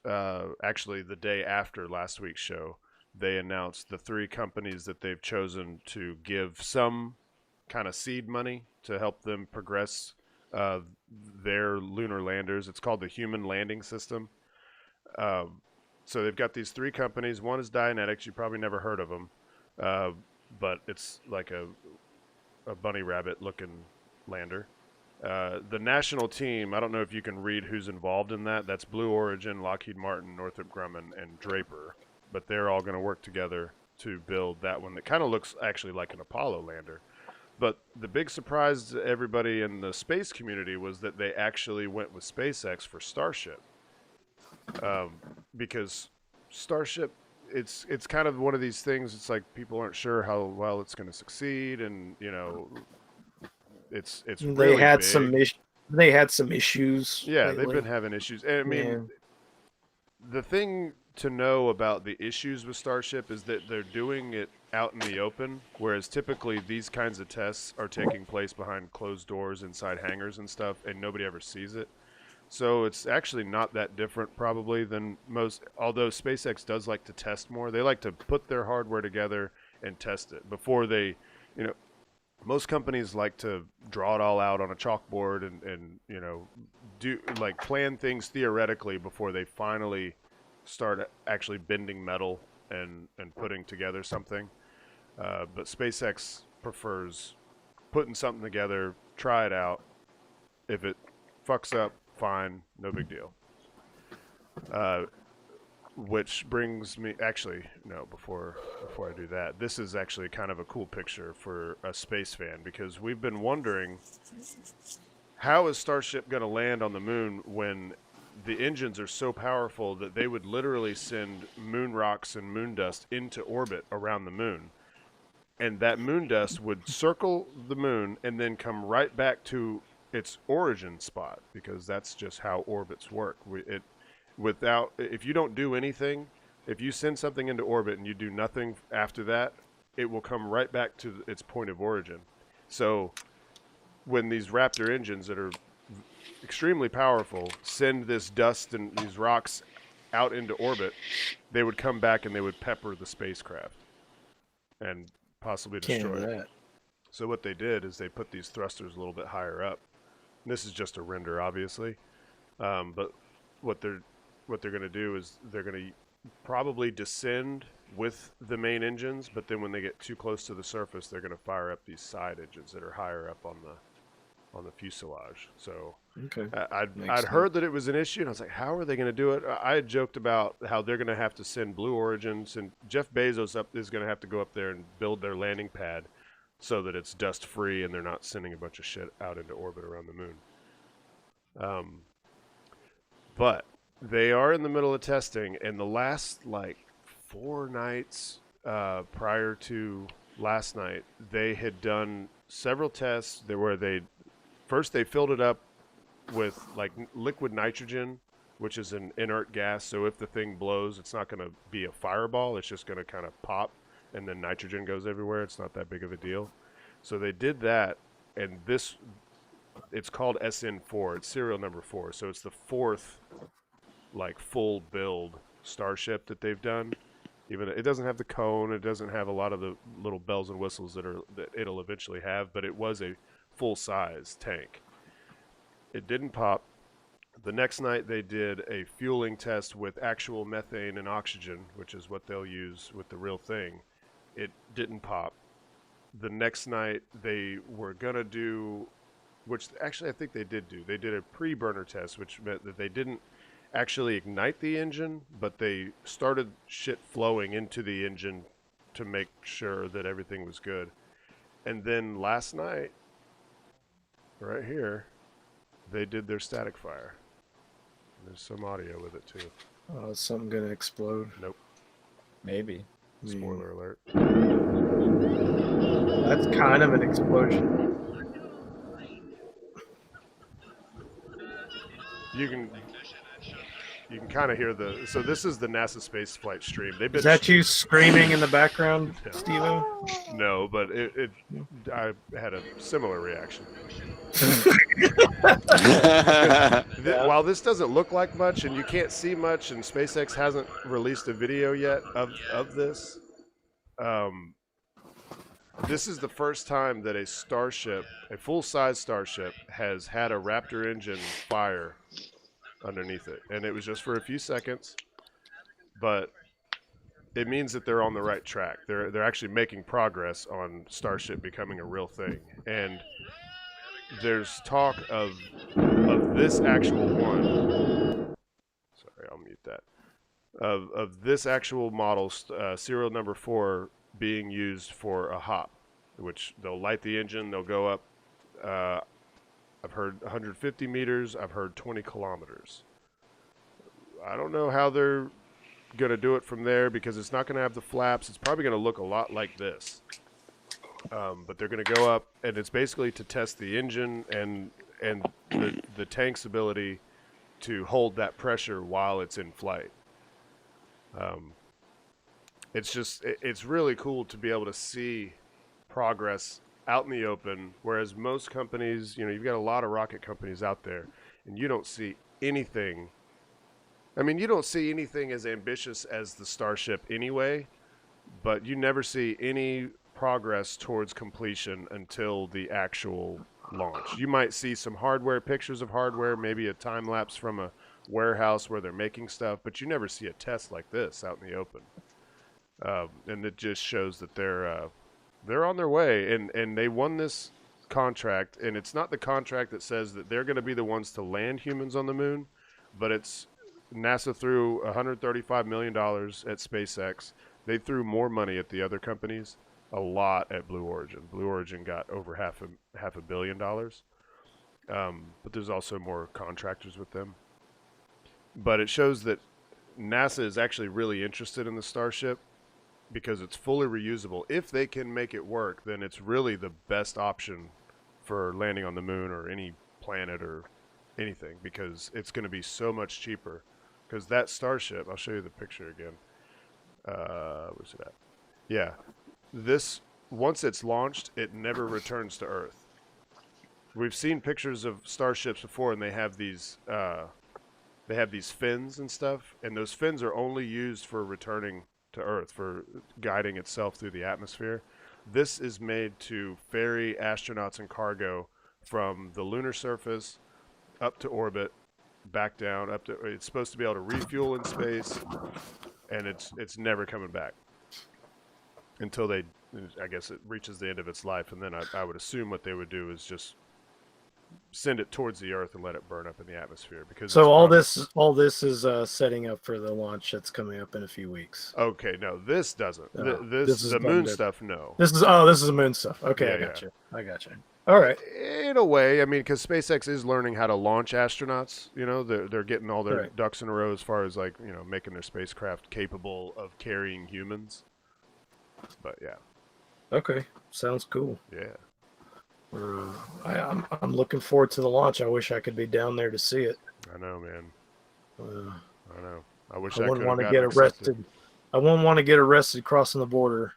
actually the day after last week's show, they announced the 3 companies that they've chosen to give some kind of seed money to help them progress their lunar landers. It's called the Human Landing System. So they've got these 3 companies. One is Dianetics. You probably never heard of them, but it's like a bunny rabbit looking lander. The national team, I don't know if you can read who's involved in that. That's Blue Origin, Lockheed Martin, Northrop Grumman, and Draper. But they're all going to work together to build that one that kind of looks actually like an Apollo lander. But the big surprise to everybody in the space community was that they actually went with SpaceX for Starship. Because Starship, it's kind of one of these things, it's like people aren't sure how well it's going to succeed, and, it's really big. They had some issues. Yeah, lately. they've been having issues. And I mean, the thing to know about the issues with Starship is that they're doing it out in the open, whereas typically these kinds of tests are taking place behind closed doors inside hangars and stuff, and nobody ever sees it. So it's actually not that different probably than most, although SpaceX does like to test more. They like to put their hardware together and test it before they, most companies like to draw it all out on a chalkboard and do like plan things theoretically before they finally start actually bending metal and putting together something. But SpaceX prefers putting something together, try it out. If it fucks up, fine, no big deal. Which brings me, actually, no, before I do that, this is actually kind of a cool picture for a space fan, because we've been wondering, how is Starship going to land on the moon when the engines are so powerful that they would literally send moon rocks and moon dust into orbit around the moon? And that moon dust would circle the moon and then come right back to its origin spot, because that's just how orbits work. If you don't do anything, If you send something into orbit and you do nothing after that, it will come right back to its point of origin. So when these Raptor engines that are extremely powerful send this dust and these rocks out into orbit, they would come back and they would pepper the spacecraft and possibly Can't destroy have it. that. So what they did is they put these thrusters a little bit higher up. And this is just a render, obviously, but what they're going to do is they're going to probably descend with the main engines, but then when they get too close to the surface, they're going to fire up these side engines that are higher up on the fuselage. So Okay. I'd heard that it was an issue, and I was like, how are they going to do it? I had joked about how they're going to have to send Blue Origins, and Jeff Bezos is going to have to go up there and build their landing pad so that it's dust free and they're not sending a bunch of shit out into orbit around the moon. But they are in the middle of testing, and the last like 4 nights prior to last night, they had done several tests where they filled it up with like liquid nitrogen, which is an inert gas. So if the thing blows, it's not going to be a fireball. It's just going to kind of pop, and then nitrogen goes everywhere. It's not that big of a deal. So they did that, and it's called SN4. It's serial number 4. So it's the 4th like full build Starship that they've done. Even it doesn't have the cone, it doesn't have a lot of the little bells and whistles that it'll eventually have, but it was a full size tank. It didn't pop. The next night they did a fueling test with actual methane and oxygen, which is what they'll use with the real thing. It didn't pop. The next night they were gonna do, which actually I think they did do. They did a pre-burner test, which meant that they didn't actually ignite the engine, but they started shit flowing into the engine to make sure that everything was good. And then last night, right here, they did their static fire. There's some audio with it too. Oh, is something gonna explode? Nope. Maybe. Spoiler alert. That's kind of an explosion. You can kind of hear so this is the NASA space flight stream. They've been Is that you screaming in the background, Yeah. Stevo? No, but I had a similar reaction. While this doesn't look like much and you can't see much, and SpaceX hasn't released a video yet of this, this is the first time that a Starship, a full-size Starship, has had a Raptor engine fire underneath it. And it was just for a few seconds, but it means that they're on the right track. They're actually making progress on Starship becoming a real thing. And there's talk of this actual one. Sorry, I'll mute that. Of this actual model, serial number 4, being used for a hop, which they'll light the engine, they'll go up. I've heard 150 meters. I've heard 20 kilometers. I don't know how they're going to do it from there because it's not going to have the flaps. It's probably going to look a lot like this. But they're going to go up, and it's basically to test the engine and the tank's ability to hold that pressure while it's in flight. It's really cool to be able to see progress out in the open, whereas most companies, you've got a lot of rocket companies out there, and you don't see anything. I mean, you don't see anything as ambitious as the Starship anyway, but you never see any progress towards completion until the actual launch. You might see some pictures of hardware, maybe a time lapse from a warehouse where they're making stuff, but you never see a test like this out in the open. And it just shows that they're on their way, and they won this contract, and it's not the contract that says that they're going to be the ones to land humans on the moon, but it's NASA threw $135 million at SpaceX. They threw more money at the other companies, a lot at Blue Origin. Blue Origin got over half a billion dollars, but there's also more contractors with them. But it shows that NASA is actually really interested in the Starship because it's fully reusable. If they can make it work, then it's really the best option for landing on the moon or any planet or anything, because it's going to be so much cheaper. Because that Starship, I'll show you the picture again. Where's it at? Yeah, this once it's launched, it never returns to Earth. We've seen pictures of starships before, and they have these fins and stuff, and those fins are only used for returning to Earth, for guiding itself through the atmosphere. This is made to ferry astronauts and cargo from the lunar surface up to orbit, back down, up to. It's supposed to be able to refuel in space, and it's never coming back until I guess it reaches the end of its life, and then I would assume what they would do is just send it towards the Earth and let it burn up in the atmosphere. Because So all this is setting up for the launch that's coming up in a few weeks. Okay, no, this doesn't. This is the moon different. stuff. No, This is the moon stuff. Okay, Yeah, I got you. All right. in a way, I mean, because SpaceX is learning how to launch astronauts. You know, they're getting all their Right. ducks in a row as far as, like, you know, making their spacecraft capable of carrying humans. But yeah, Okay, sounds cool. yeah. I'm looking forward to the launch. I wish I could be down there to see it. I know, man. I know. I wish I I wouldn't could want to have get gotten accepted. arrested. I wouldn't want to get arrested crossing the border.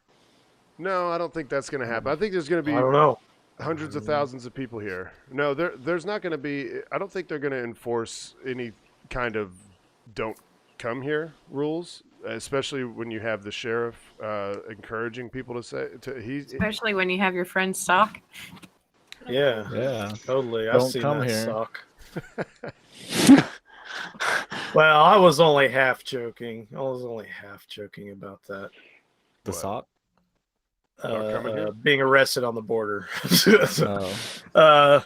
No, I don't think that's going to happen. I think there's going to be I don't know. hundreds of thousands of people here. No, there's not going to be. I don't think they're going to enforce any kind of "don't come here" rules, especially when you have the sheriff encouraging people to say. Especially when you have your friend Sock. Yeah, Yeah. totally. I've Don't seen come that here. sock. Well, I was only half joking. About that. The What? sock. About coming here? Being arrested on the border. Oh.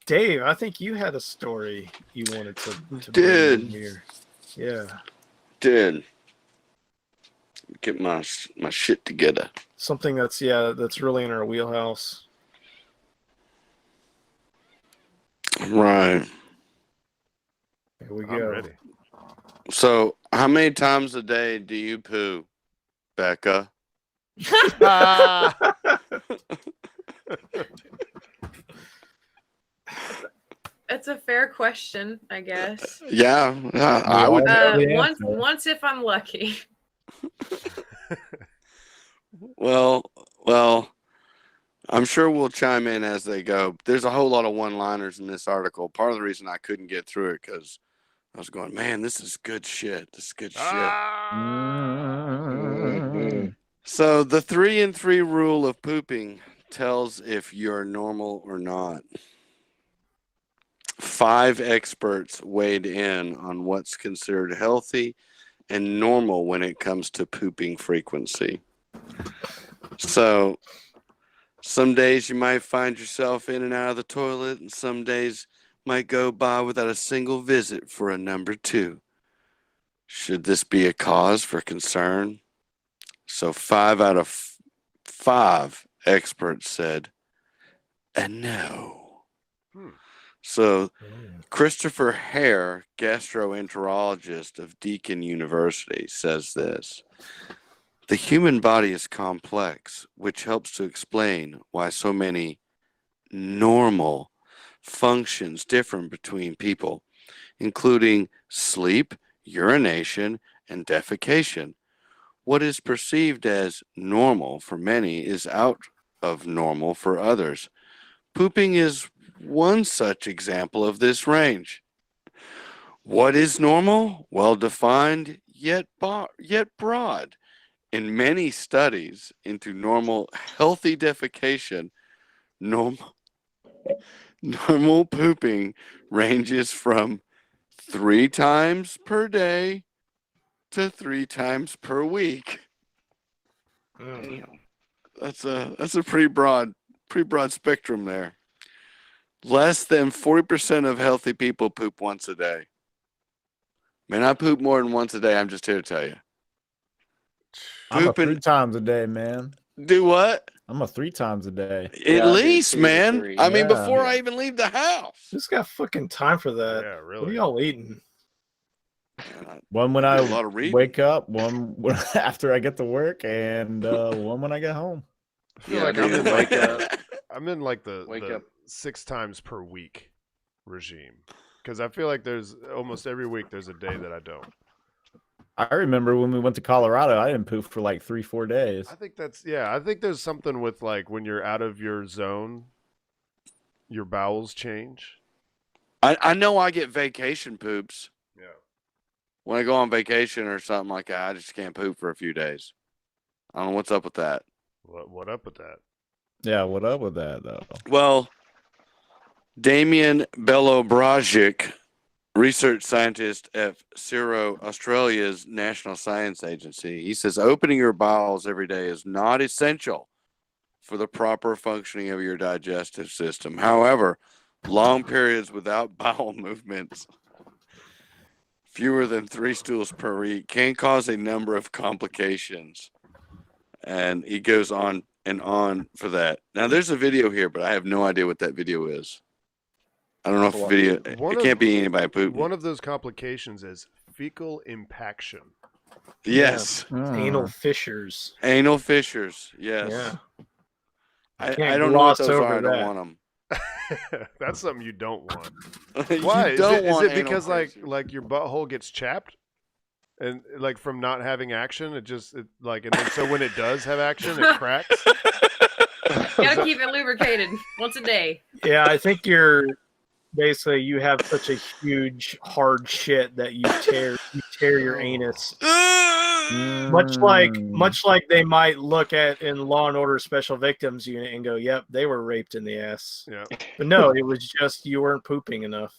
Dave, I think you had a story you wanted to Dude. bring in here. Yeah, Dude, get my shit together. something that's really in our wheelhouse. Right. Here we I'm go. ready. So, how many times a day do you poo, Becca? It's a fair question, I guess. Yeah, I would. The answer. Once if I'm lucky. Well, I'm sure we'll chime in as they go. There's a whole lot of one-liners in this article. Part of the reason I couldn't get through it because I was going, man, this is good shit. This is good shit. Mm. So the 3 and 3 rule of pooping tells if you're normal or not. 5 experts weighed in on what's considered healthy and normal when it comes to pooping frequency. So some days you might find yourself in and out of the toilet, and some days might go by without a single visit for a number 2. Should this be a cause for concern? So 5 out of 5 experts said, no. So Christopher Hare, gastroenterologist of Deakin University, says this: the human body is complex, which helps to explain why so many normal functions differ between people, including sleep, urination, and defecation. What is perceived as normal for many is out of normal for others. Pooping is one such example of this range. What is normal? Well defined, yet broad. In many studies into normal, healthy defecation, normal pooping ranges from 3 times per day to 3 times per week. That's a pretty broad spectrum there. Less than 40% of healthy people poop once a day. Man, I poop more than once a day. I'm just here to tell you. I'm a 3 Pooping. times a day, man. Do what? I'm a 3 times a day. At Yeah, I do least, 2 to man. 3. I mean, Yeah. before I even leave the house. Who's got fucking time for that? Yeah, What are really. y'all eating? One when Do I a lot of reading. wake up, one when after I get to work, and one when I get home. I feel Yeah, like dude, wake up. I'm in like the Wake the up. 6 times per week regime, because I feel like there's almost every week there's a day that I don't. I remember when we went to Colorado, I didn't poop for like 3-4 days. I think I think there's something with like when you're out of your zone, your bowels change. I know I get vacation poops. Yeah. When I go on vacation or something like that, I just can't poop for a few days. I don't know what's up with that. What up with that? Yeah, what up with that though? Well, Damien Belobrajic, research scientist at CSIRO, Australia's National Science Agency, he says opening your bowels every day is not essential for the proper functioning of your digestive system. However, long periods without bowel movements, fewer than 3 stools per week, can cause a number of complications. And he goes on and on for that. Now, there's a video here, but I have no idea what that video is. I don't know if the video. It can't be anybody pooping. One of those complications is fecal impaction. Yes. Anal fissures. Anal fissures. Yes. Yeah. I Can't don't know what gloss those over are. I don't that. want them. That's something you don't want. You Why? don't Is want it because anal like fissures. your butthole gets chapped, and like from not having action, and then so when it does have action, it cracks. Gotta keep it lubricated once a day. Yeah, I think basically you have such a huge hard shit that you tear your anus. Much like they might look at in Law and Order Special Victims Unit and go, "Yep, they were raped in the ass." Yeah. But no, it was just you weren't pooping enough.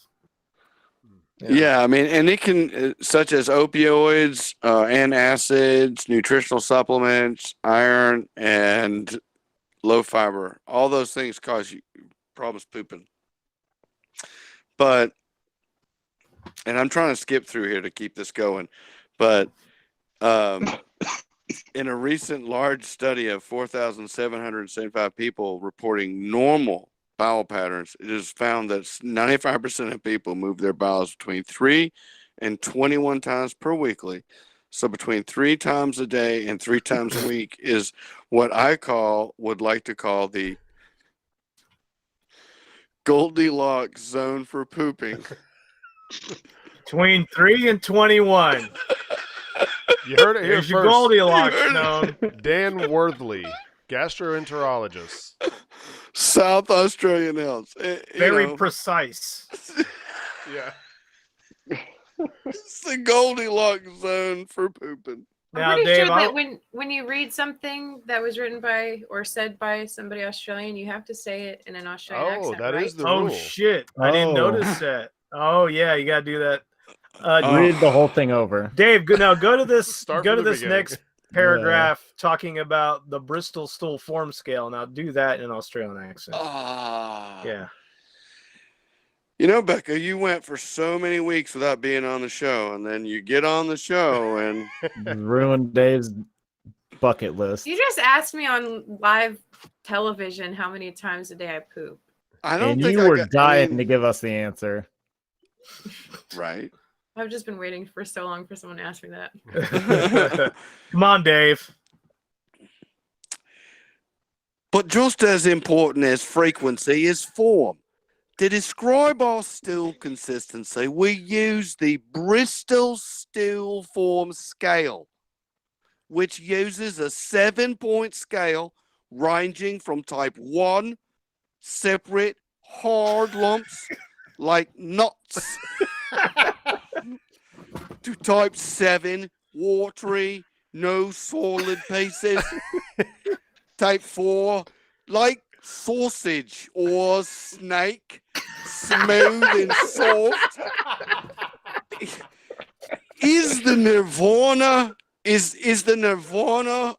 Yeah, I mean, and it can, such as opioids, antacids, nutritional supplements, iron, and low fiber. All those things cause you problems pooping. But, and I'm trying to skip through here to keep this going, but in a recent large study of 4,775 people reporting normal bowel patterns, it is found that 95% of people move their bowels between 3 and 21 times per weekly. So between 3 times a day and 3 times a week is what I would like to call the Goldilocks zone for pooping. Between 3 and 21. You heard it here Here's your first. Goldilocks zone. Dan Worthley, gastroenterologist. South Australian Hills. Very precise. Yeah. It's the Goldilocks zone for pooping. Now, I'm pretty Dave, sure that when you read something that was written by or said by somebody Australian, you have to say it in an Australian accent. That right? is the rule. Oh shit! I didn't notice that. Oh yeah, you gotta do that. Read the whole thing over. Dave, go to this. Start Go from to the this beginning. next paragraph talking about the Bristol stool form scale. Now do that in an Australian accent. Yeah. You know, Becca, you went for so many weeks without being on the show, and then you get on the show and Ruined Dave's bucket list. You just asked me on live television how many times a day I poop. I don't And think you I were got- dying to give us the answer. Right. I've just been waiting for so long for someone to ask me that. Come on, Dave. But just as important as frequency is form. To describe our stool consistency, we use the Bristol Stool Form Scale, which uses a 7-point scale ranging from type 1, separate, hard lumps like nuts, to type 7, watery, no solid pieces, type 4, like sausage or snake, smooth and soft. Is the nirvana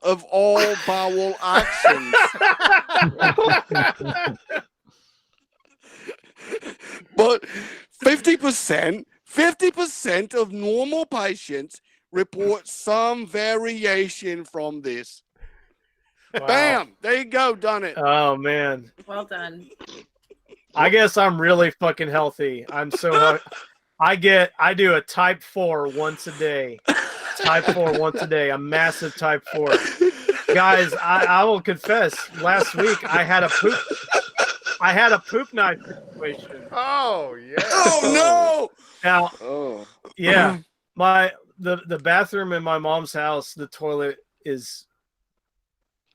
of all bowel actions. But 50% of normal patients report some variation from this. Wow. Bam! There you go, done it. Oh man. Well done. I guess I'm really fucking healthy. I'm so I do a type 4 once a day. Type 4 once a day. A massive type 4. Guys, I will confess, last week I had a poop knife situation. Oh yeah. Oh Now, Oh. yeah, the bathroom in my mom's house, the toilet is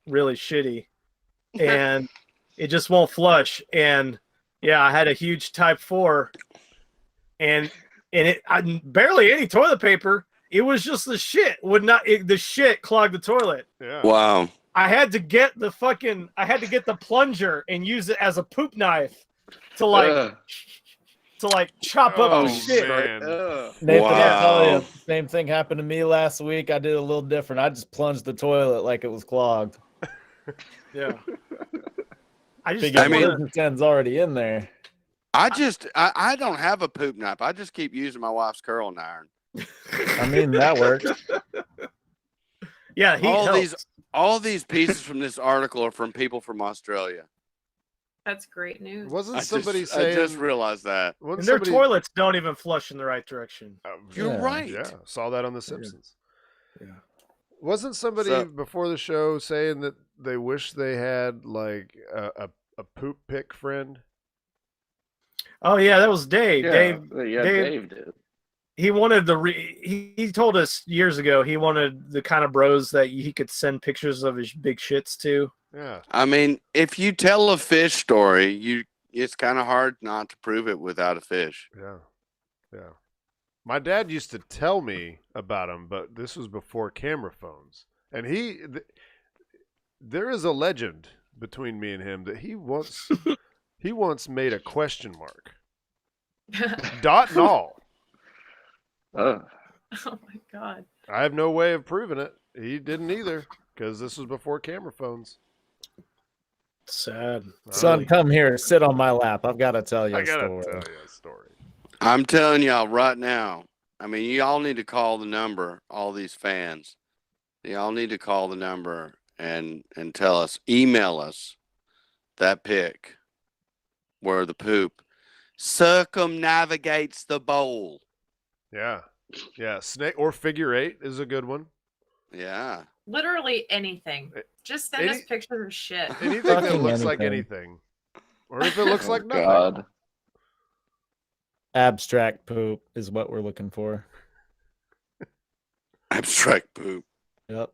really shitty, and it just won't flush. And yeah, I had a huge type 4, and barely any toilet paper. It was just the shit the shit clogged the toilet. Yeah. Wow. I had to get the plunger and use it as a poop knife to like chop up the shit. Man. Nathan, Wow. I'll tell you, same thing happened to me last week. I did a little different. I just plunged the toilet like it was clogged. Yeah. I mean- business end's already in there. I don't have a poop knife. I just keep using my wife's curling iron. I mean, that works. Yeah, All these pieces from this article are from people from Australia. That's great news. Wasn't I somebody saying? I just realized that. and Wasn't their somebody, toilets don't even flush in the right direction. You're Yeah. right. Yeah, saw that on The Simpsons. Yeah. Wasn't somebody So- before the show saying that they wish they had like a poop pick friend? Oh yeah, that was Dave. Yeah, Dave did. he wanted he told us years ago he wanted the kind of bros that he could send pictures of his big shits to. Yeah. I mean, if you tell a fish story, it's kind of hard not to prove it without a fish. Yeah. Yeah. My dad used to tell me about him, but this was before camera phones. And there is a legend between me and him that he once made a question mark. Dot and all. Oh, Oh my god. I have no way of proving it. He didn't either, because this was before camera phones. Sad. Son, come here. Sit on my lap. I've got to tell you I a gotta story. tell you a story. I'm telling y'all right now. I mean, y'all need to call the number. All these fans, y'all need to call the number and tell us. Email us that pic where the poop circumnavigates the bowl. Yeah. Yeah. Snake or figure 8 is a good one. Yeah. Literally anything. Just send us Any- pictures of shit. Anything that Fucking looks like anything. anything. Or if it looks oh like nothing. God. Abstract poop is what we're looking for. Abstract poop. Yep.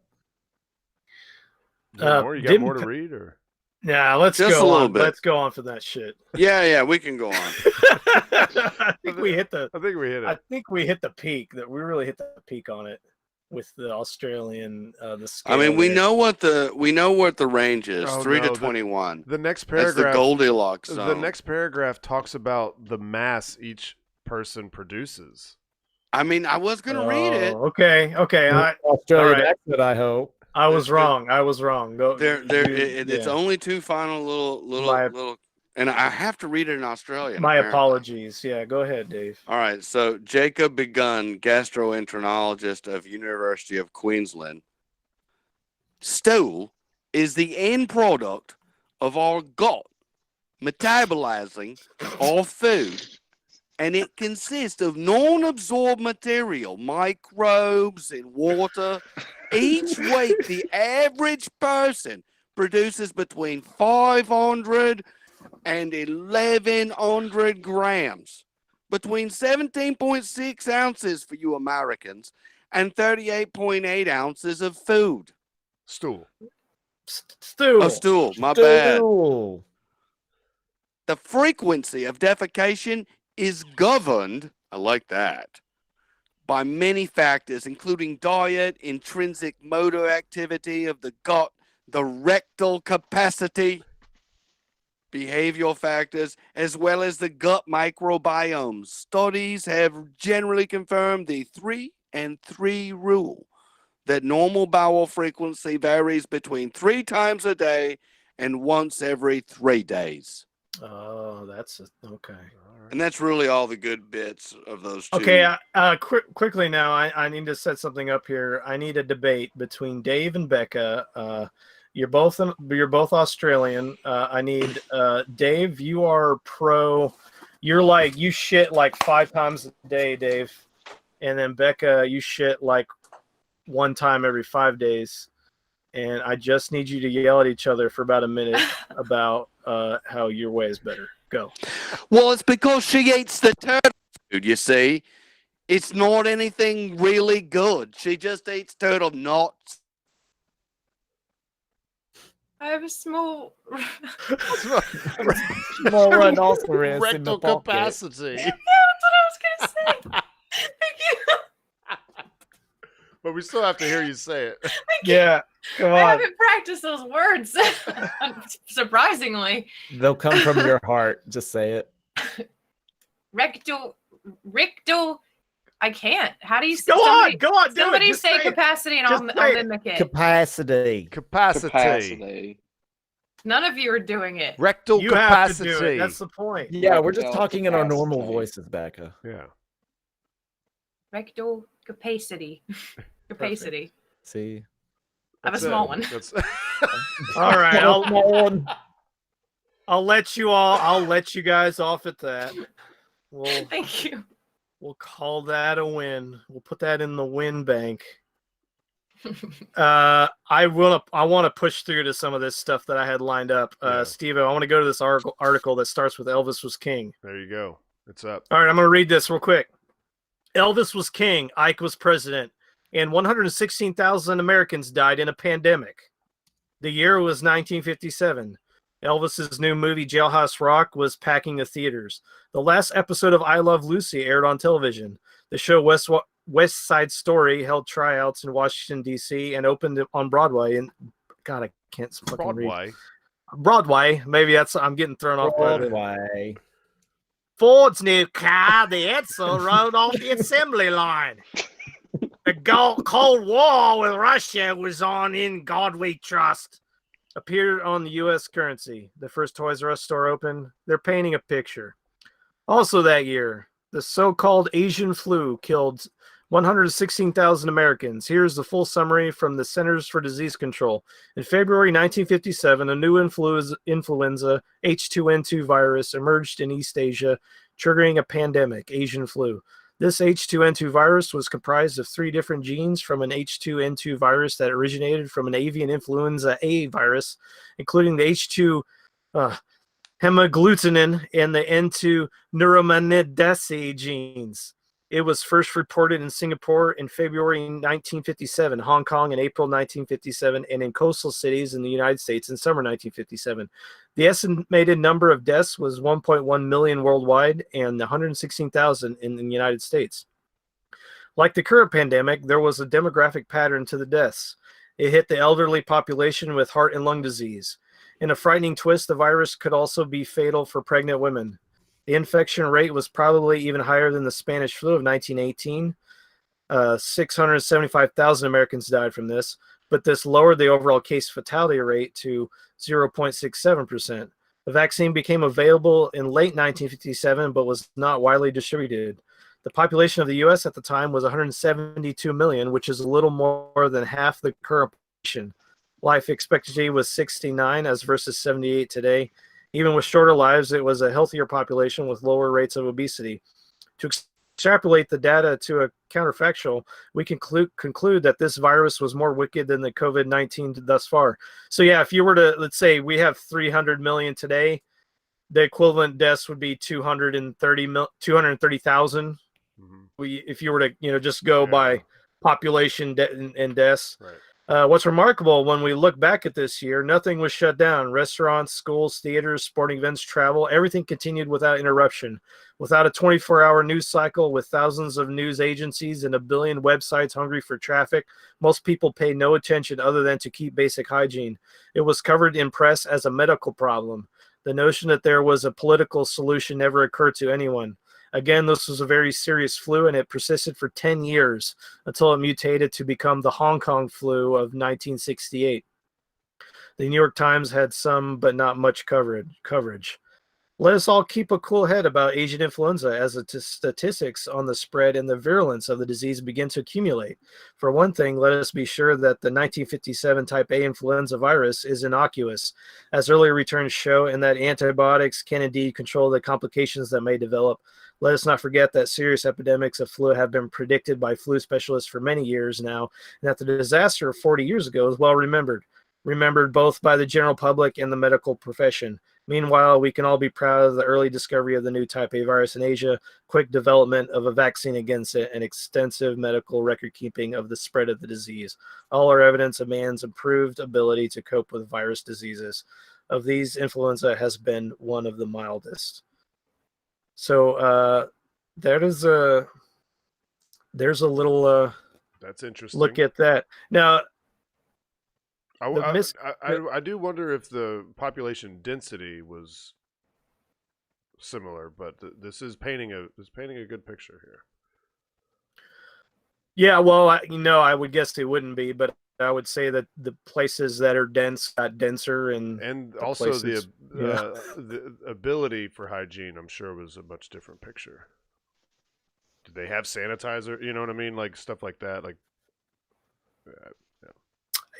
Is there more? You got didn't more to p- read, or Yeah, let's Just go a little on. bit. Let's go on for that shit. Yeah, we can go on. I think we hit the I think we hit it. I think we hit the peak. That we really hit the peak on it with the Australian the scale I mean, we there. know what the range is. Oh, 3 no, to 21. The next That's the paragraph. Goldilocks The zone. next paragraph talks about the mass each person produces. I mean, I was gonna read it. Okay. Australian all right. exit, I hope. I was wrong. Go. It's yeah. only two final little, and I have to read it in Australian. My apparently. apologies. Yeah, go ahead, Dave. All right, so Jacob Begun, gastroenterologist of University of Queensland. Stool is the end product of our gut metabolizing our food, and it consists of non-absorbed material, microbes and water. Each week, the average person produces between 500 and 1,100 grams, between 17.6 ounces for you Americans and 38.8 ounces of food. Stool. Stu. Oh, stool, my bad. Stool. The frequency of defecation is governed, I like that, by many factors, including diet, intrinsic motor activity of the gut, the rectal capacity, behavioral factors, as well as the gut microbiome. Studies have generally confirmed the 3 and 3 rule, that normal bowel frequency varies between 3 times a day and once every 3 days. Oh, okay. And that's really all the good bits of those two. Okay, quickly now, I need to set something up here. I need a debate between Dave and Becca. You're both Australian. I need Dave. You are pro. You're like you shit like 5 times a day, Dave, and then Becca, you shit like 1 time every 5 days. And I just need you to yell at each other for about a minute about how your way is better. Go. Well, it's because she eats the turtle food, you see. It's not anything really good. She just eats turtle nuts. I have a small. Small rhinoceros in the Rectal pocket. capacity. Yeah, that's what I was gonna say. Thank you. But we still have to hear you say it. Yeah, come I on. haven't practiced those words. Surprisingly, They'll come from your heart. Just say it. rectal. I can't. How do you Go on, do it. Somebody Just say say it. capacity, and Just I'll say it. mimic it. Capacity. Capacity. None of you are doing it. Rectal You capacity. have to do it. That's the point. Yeah, we're just Rectal talking in our normal capacity. voices, Becca. Yeah. Rectal capacity. Capacity. See? I have a That's small it. one. That's All right, Small one. I'll let you guys off at that. Thank you. We'll call that a win. We'll put that in the win bank. I want to push through to some of this stuff that I had lined up. Yeah. Steve, I want to go to this article that starts with Elvis was king. There you go. It's up. All right, I'm going to read this real quick. Elvis was king, Ike was president, and 116,000 Americans died in a pandemic. The year was 1957. Elvis's new movie Jailhouse Rock was packing the theaters. The last episode of I Love Lucy aired on television. The show West Side Story held tryouts in Washington, D.C. and opened on Broadway. And God, I can't fucking read. Broadway. Maybe I'm getting thrown off by the Broadway. Ford's new car, the Edsel, rode off the assembly line. The Cold War with Russia was on In God We Trust. Appeared on the U.S. currency. The first Toys R Us store opened. They're painting a picture. Also that year, the so-called Asian flu killed 116,000 Americans. Here's the full summary from the Centers for Disease Control. In February 1957, a new influenza H2N2 virus emerged in East Asia, triggering a pandemic, Asian flu. This H2N2 virus was comprised of 3 different genes from an H2N2 virus that originated from an avian influenza A virus, including the H2 hemagglutinin and the N2 neuraminidase genes. It was first reported in Singapore in February 1957, Hong Kong in April 1957, and in coastal cities in the United States in summer 1957. The estimated number of deaths was 1.1 million worldwide and 116,000 in the United States. Like the current pandemic, there was a demographic pattern to the deaths. It hit the elderly population with heart and lung disease. In a frightening twist, the virus could also be fatal for pregnant women. The infection rate was probably even higher than the Spanish flu of 1918. 675,000 Americans died from this, but this lowered the overall case fatality rate to 0.67%. The vaccine became available in late 1957, but was not widely distributed. The population of the U.S. at the time was 172 million, which is a little more than half the current population. Life expectancy was 69 as versus 78 today. Even with shorter lives, it was a healthier population with lower rates of obesity. To extrapolate the data to a counterfactual, we can conclude that this virus was more wicked than the COVID-19 thus far. So yeah, if you were to, let's say we have 300 million today, the equivalent deaths would be 230,000. If you were to, just go by population and deaths. Right. What's remarkable when we look back at this year, nothing was shut down. Restaurants, schools, theaters, sporting events, travel, everything continued without interruption. Without a 24-hour news cycle, with thousands of news agencies and a billion websites hungry for traffic, most people pay no attention other than to keep basic hygiene. It was covered in press as a medical problem. The notion that there was a political solution never occurred to anyone. Again, this was a very serious flu, and it persisted for 10 years until it mutated to become the Hong Kong flu of 1968. The New York Times had some, but not much coverage. Let us all keep a cool head about Asian influenza as the statistics on the spread and the virulence of the disease begin to accumulate. For one thing, let us be sure that the 1957 type A influenza virus is innocuous, as earlier returns show, and that antibiotics can indeed control the complications that may develop. Let us not forget that serious epidemics of flu have been predicted by flu specialists for many years now, and that the disaster of 40 years ago is well remembered both by the general public and the medical profession. Meanwhile, we can all be proud of the early discovery of the new type A virus in Asia, quick development of a vaccine against it, and extensive medical record keeping of the spread of the disease. All are evidence of man's improved ability to cope with virus diseases. Of these, influenza has been one of the mildest. So there's a little That's interesting. look at that. Now, I do wonder if the population density was similar, but this is painting a good picture here. yeah, well, I would guess it wouldn't be, but I would say that the places that are dense got denser, And the also places, the ability for hygiene, I'm sure, was a much different picture. Did they have sanitizer? You know what I mean? Like stuff like that. Like,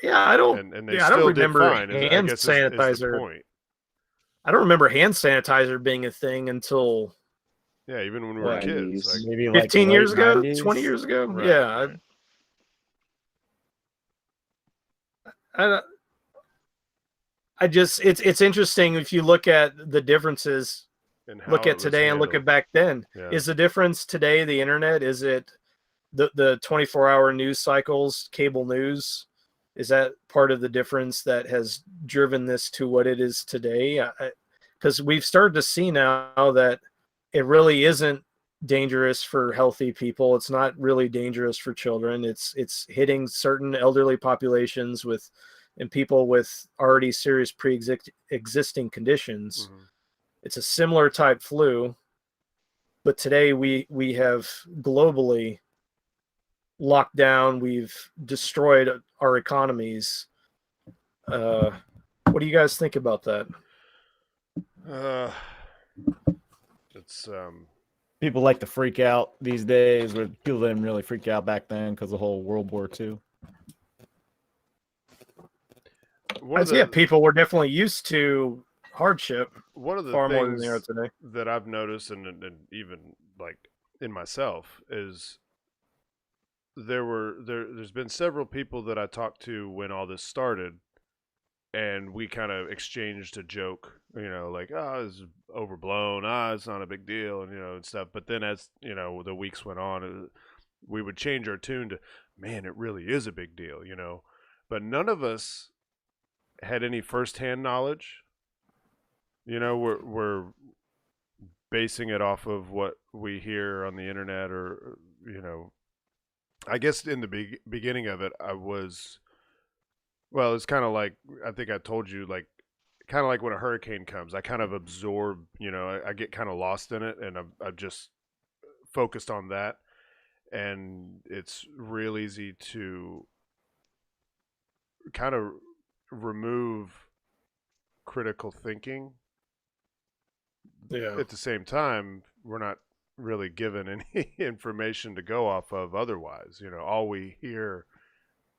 yeah, I don't. and they I don't still did remember fine. hand Is the sanitizer. point. I don't remember hand sanitizer being a thing until Yeah, even when we were kids, 90s. like, Maybe like 15 late years ago, 90s? 20 years ago. Right, Yeah, right. I just it's interesting if you look at the differences. and how Look it at was today and look at handled. back then. Yeah. Is the difference today the internet? Is it the 24-hour news cycles, cable news? Is that part of the difference that has driven this to what it is today? Because we've started to see now that it really isn't dangerous for healthy people. It's not really dangerous for children. It's hitting certain elderly populations and people with already serious pre-existing conditions. Mhm. It's a similar type flu, but today we have globally locked down. We've destroyed our economies. What do you guys think about that? It's People like to freak out these days, where people didn't really freak out back then because of the whole World War II. People were definitely used to hardship one of the far more than they are things today. that I've noticed, and even like in myself, is there's been several people that I talked to when all this started, and we kind of exchanged a joke, like, oh, it's overblown, it's not a big deal, and stuff. But then as the weeks went on, we would change our tune to, man, it really is a big deal, But none of us had any firsthand knowledge. We're basing it off of what we hear on the internet, or I guess in the beginning of it, it's kind of like, I think I told you, like, kind of like when a hurricane comes, I kind of absorb, I get kind of lost in it, and I've just focused on that, and it's real easy to kind of remove critical thinking. Yeah. At the same time, we're not really given any information to go off of otherwise. All we hear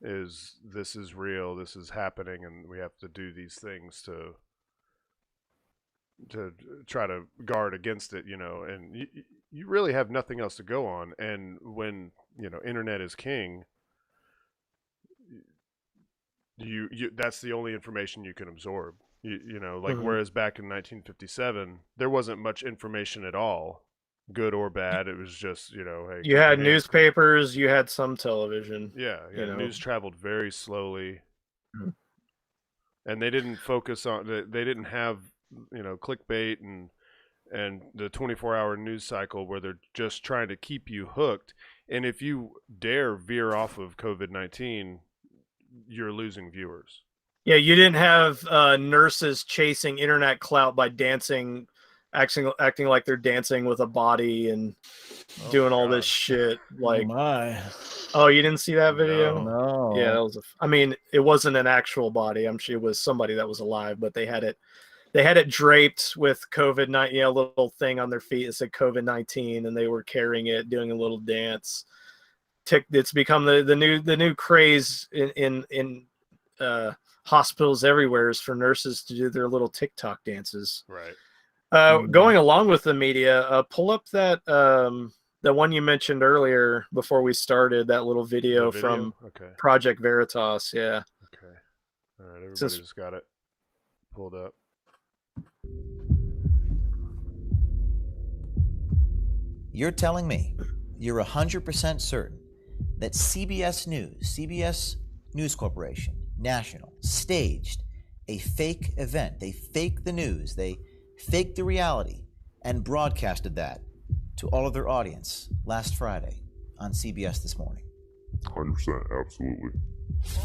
is, this is real, this is happening, and we have to do these things to try to guard against it, and you really have nothing else to go on. And when internet is king, you that's the only information you can absorb. Whereas back in 1957, there wasn't much information at all, good or bad. It was just, hey, You had newspapers, you had some television. Yeah, news traveled very slowly, and they didn't focus on. They didn't have, clickbait and the 24-hour news cycle where they're just trying to keep you hooked. And if you dare veer off of COVID-19, you're losing viewers. Yeah, you didn't have nurses chasing internet clout by dancing, acting like they're dancing with a body and doing all this shit. Like, oh, you didn't see that video? No. Yeah, that was. I mean, it wasn't an actual body. I'm sure it was somebody that was alive, but they had it. They had it draped with COVID-19, a little thing on their feet that said COVID-19, and they were carrying it, doing a little dance. It's become the new craze in hospitals everywhere, is for nurses to do their little TikTok dances. Right. Going along with the media, pull up that the one you mentioned earlier before we started, that little video, from Project Veritas. Yeah. Okay. All right. Everybody's got it pulled up. You're telling me you're 100% certain that CBS News Corporation, National, staged a fake event. They faked the news. They faked the reality and broadcasted that to all of their audience last Friday on CBS This Morning. 100%, absolutely.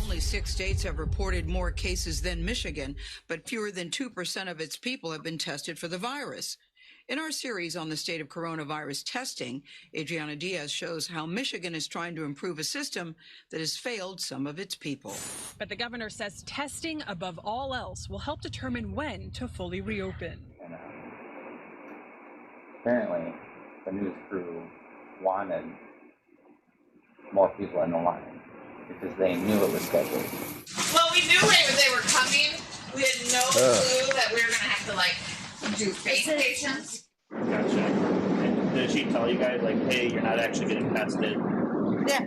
Only 6 states have reported more cases than Michigan, but fewer than 2% of its people have been tested for the virus. In our series on the state of coronavirus testing, Adriana Diaz shows how Michigan is trying to improve a system that has failed some of its people. But the governor says testing above all else will help determine when to fully reopen. Apparently, the news crew wanted more people in the line because they knew it was scheduled. Well, we knew they were coming. We had no clue that we were going to have to, like, do face patients. Gotcha. And did she tell you guys, like, hey, you're not actually getting tested? Yeah.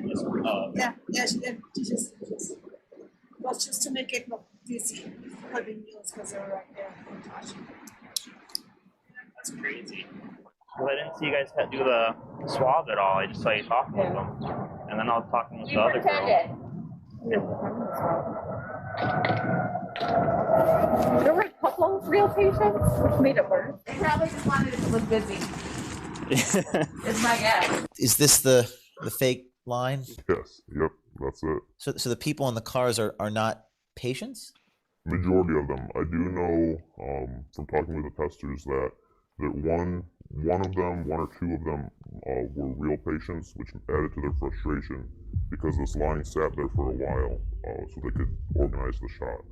Yeah, she did. Just well, just to make it look easy for the news because they were right there. that's crazy. Well, I didn't see you guys do the swab at all. I just saw you talking with them. And then I was talking with the other girl. There were a couple of real patients, which made it worse. They probably just wanted it to look busy. It's my guess. Is this the fake line? Yes. Yep. That's it. So the people in the cars are not patients? Majority of them. I do know from talking with the testers that one of them, one or two of them were real patients, which added to their frustration because this line sat there for a while so they could organize the shot.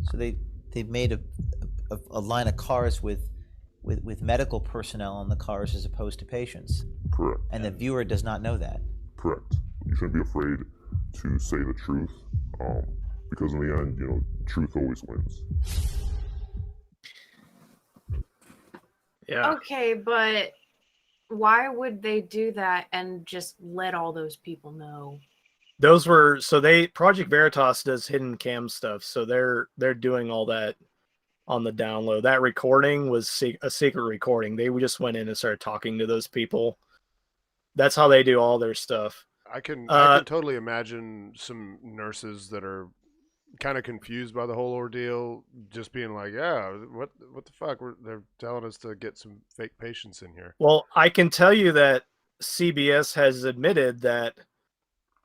So they've made a line of cars with medical personnel in the cars as opposed to patients. Correct. And the viewer does not know that. Correct. You shouldn't be afraid to say the truth because in the end, truth always wins. Yeah. Okay, but why would they do that and just let all those people know? Those were Project Veritas does hidden cam stuff, so they're doing all that on the down low. That recording was a secret recording. They just went in and started talking to those people. That's how they do all their stuff. I can totally imagine some nurses that are kind of confused by the whole ordeal, just being like, "Yeah, what the fuck? They're telling us to get some fake patients in here." Well, I can tell you that CBS has admitted that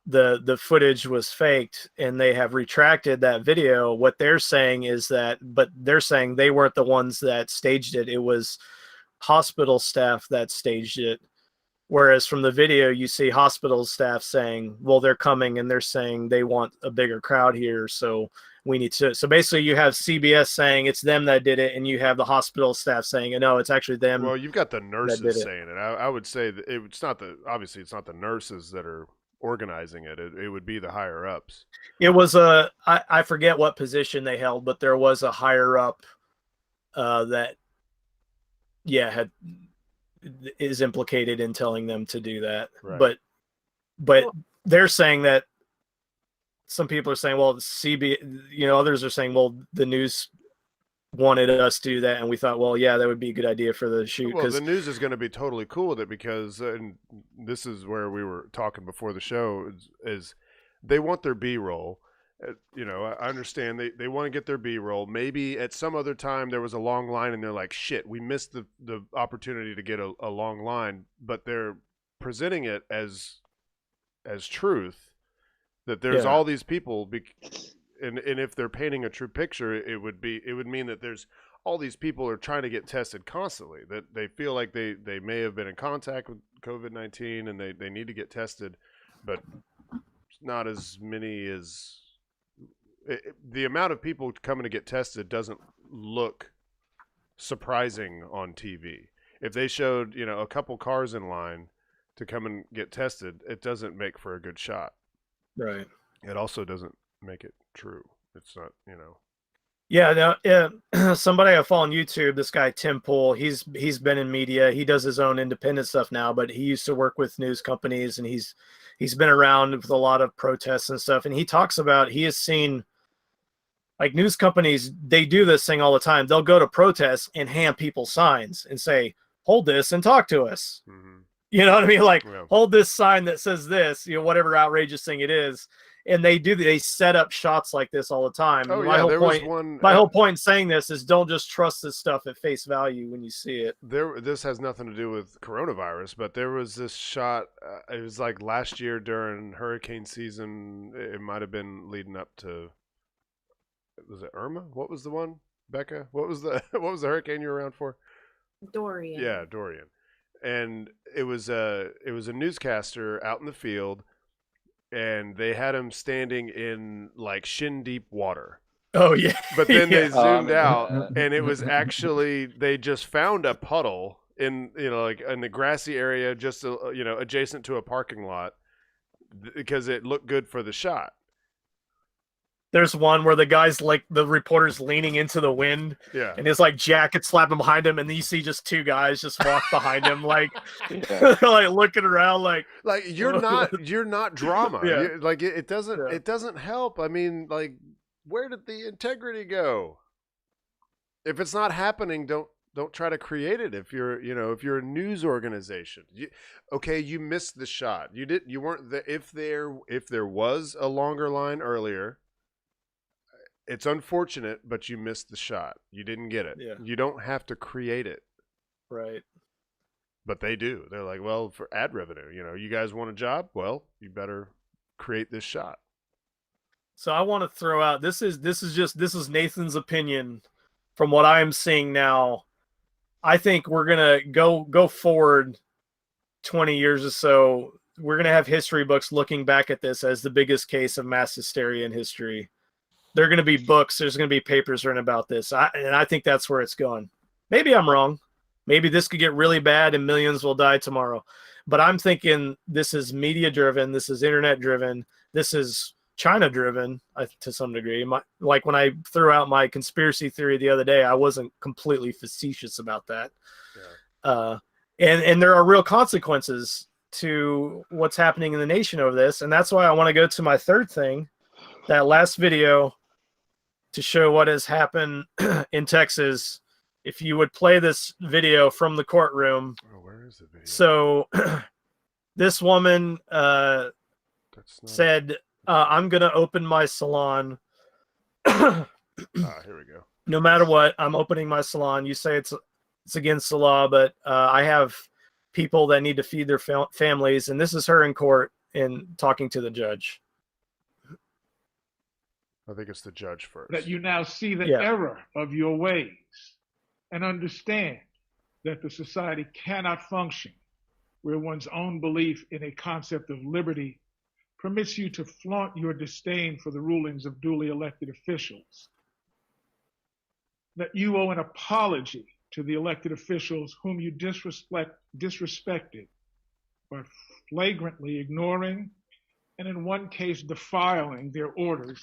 the footage was faked, and they have retracted that video. What they're saying is but they're saying they weren't the ones that staged it. It was hospital staff that staged it. Whereas from the video, you see hospital staff saying, well, they're coming and they're saying they want a bigger crowd here. So we need to. So basically you have CBS saying it's them that did it. And you have the hospital staff saying, no, it's actually them. Well, you've got the nurses saying it. I would say that it's not obviously it's not the nurses that are organizing it. It would be the higher ups. It was I forget what position they held, but there was a higher up that is implicated in telling them to do that. Right. But they're saying that some people are saying, well, others are saying, well, the news wanted us to do that, and we thought, well, yeah, that would be a good idea for the shoot. Well, the news is going to be totally cool with it because, and this is where we were talking before the show, is they want their B-roll. I understand they want to get their B-roll. Maybe at some other time there was a long line and they're like, shit, we missed the opportunity to get a long line, but they're presenting it as truth, that there's all these people, and if they're painting a true picture, it would mean that there's all these people are trying to get tested constantly, that they feel like they may have been in contact with COVID-19 and they need to get tested, but not as many as... the amount of people coming to get tested doesn't look surprising on TV. If they showed, a couple cars in line to come and get tested, it doesn't make for a good shot. Right. It also doesn't make it true. It's not, Yeah, no, somebody I follow on YouTube, this guy Tim Pool, he's been in media. He does his own independent stuff now, but he used to work with news companies, and he's been around with a lot of protests and stuff. And he talks about he has seen, like, news companies, they do this thing all the time. They'll go to protests and hand people signs and say, hold this and talk to us. Mm-hmm. You know what I mean? Like, Yeah. hold this sign that says this, whatever outrageous thing it is. And they set up shots like this all the time. Oh, My yeah, whole there was point, one. my whole point in saying this is don't just trust this stuff at face value when you see it. This has nothing to do with coronavirus, but there was this shot. It was like last year during hurricane season. It might have been leading up to. Was it Irma? What was the one, Becca? What was the hurricane you were around for? Dorian. Yeah, Dorian. And it was a newscaster out in the field, and they had him standing in like shin deep water. Oh yeah. But then Yeah. they zoomed out, and it was actually they just found a puddle in like in the grassy area just adjacent to a parking lot because it looked good for the shot. There's one where the guy's like the reporter's leaning into the wind, Yeah, and his like jacket slapping behind him, and then you see just two guys just walk behind him, like like looking around, like you're not drama. Yeah. It doesn't help. I mean, like, where did the integrity go? If it's not happening, don't try to create it. If you're a news organization, you missed the shot. You weren't there. If there was a longer line earlier, it's unfortunate, but you missed the shot. You didn't get it. Yeah. You don't have to create it. Right. But they do. They're like, well, for ad revenue, you guys want a job? Well, you better create this shot. So I want to throw out this is Nathan's opinion from what I am seeing now. I think we're gonna go forward 20 years or so. We're gonna have history books looking back at this as the biggest case of mass hysteria in history. There are going to be books. There's going to be papers written about this. And I think that's where it's going. Maybe I'm wrong. Maybe this could get really bad and millions will die tomorrow. But I'm thinking this is media driven. This is internet driven. This is China driven to some degree. Like when I threw out my conspiracy theory the other day, I wasn't completely facetious about that. Yeah. And there are real consequences to what's happening in the nation over this. And that's why I want to go to my third thing, that last video, to show what has happened in Texas. If you would play this video from the courtroom. Oh, where is the video? So this woman said, I'm going to open my salon. Here we go. No matter what, I'm opening my salon. You say it's against the law, but I have people that need to feed their families. And this is her in court and talking to the judge. I think it's the judge first. That you now see the error of your ways and understand that the society cannot function where one's own belief in a concept of liberty permits you to flaunt your disdain for the rulings of duly elected officials. That you owe an apology to the elected officials whom you disrespected by flagrantly ignoring and in one case defiling their orders,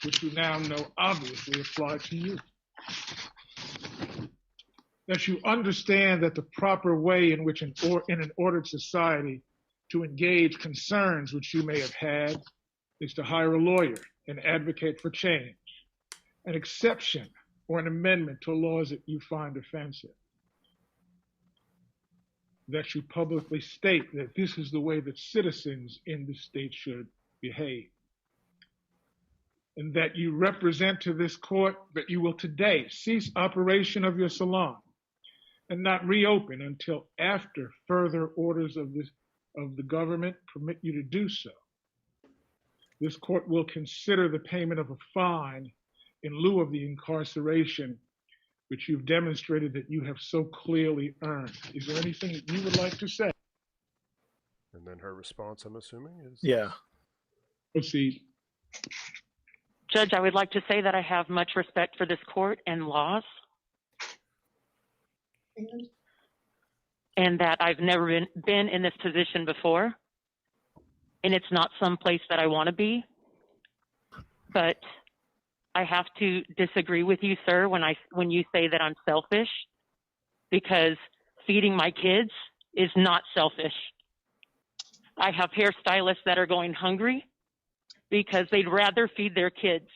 which you now know obviously apply to you. That you understand that the proper way in which in an ordered society to engage concerns which you may have had is to hire a lawyer and advocate for change, an exception or an amendment to laws that you find offensive. That you publicly state that this is the way that citizens in the state should behave. And that you represent to this court that you will today cease operation of your salon and not reopen until after further orders of the government permit you to do so. This court will consider the payment of a fine in lieu of the incarceration which you've demonstrated that you have so clearly earned. Is there anything that you would like to say? And then her response, I'm assuming, is? Yeah. Proceed. Judge, I would like to say that I have much respect for this court and laws, and that I've never been in this position before, and it's not some place that I want to be. But I have to disagree with you, sir, when you say that I'm selfish, because feeding my kids is not selfish. I have hairstylists that are going hungry because they'd rather feed their kids.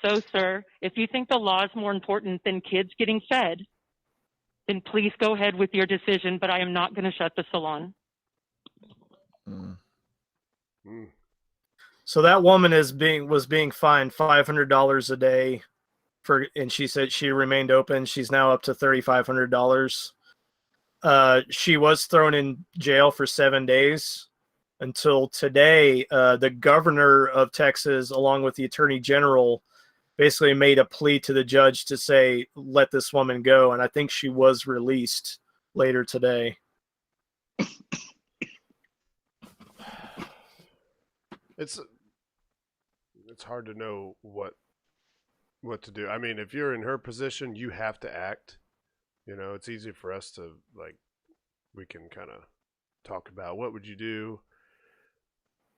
So, sir, if you think the law is more important than kids getting fed, then please go ahead with your decision, but I am not going to shut the salon. So that woman was being fined $500 a day and she said she remained open. She's now up to $3,500. She was thrown in jail for 7 days until today. The governor of Texas, along with the attorney general, basically made a plea to the judge to say, let this woman go. And I think she was released later today. It's hard to know what to do. I mean, if you're in her position, you have to act. You know, it's easy for us to, like, we can kind of talk about what would you do.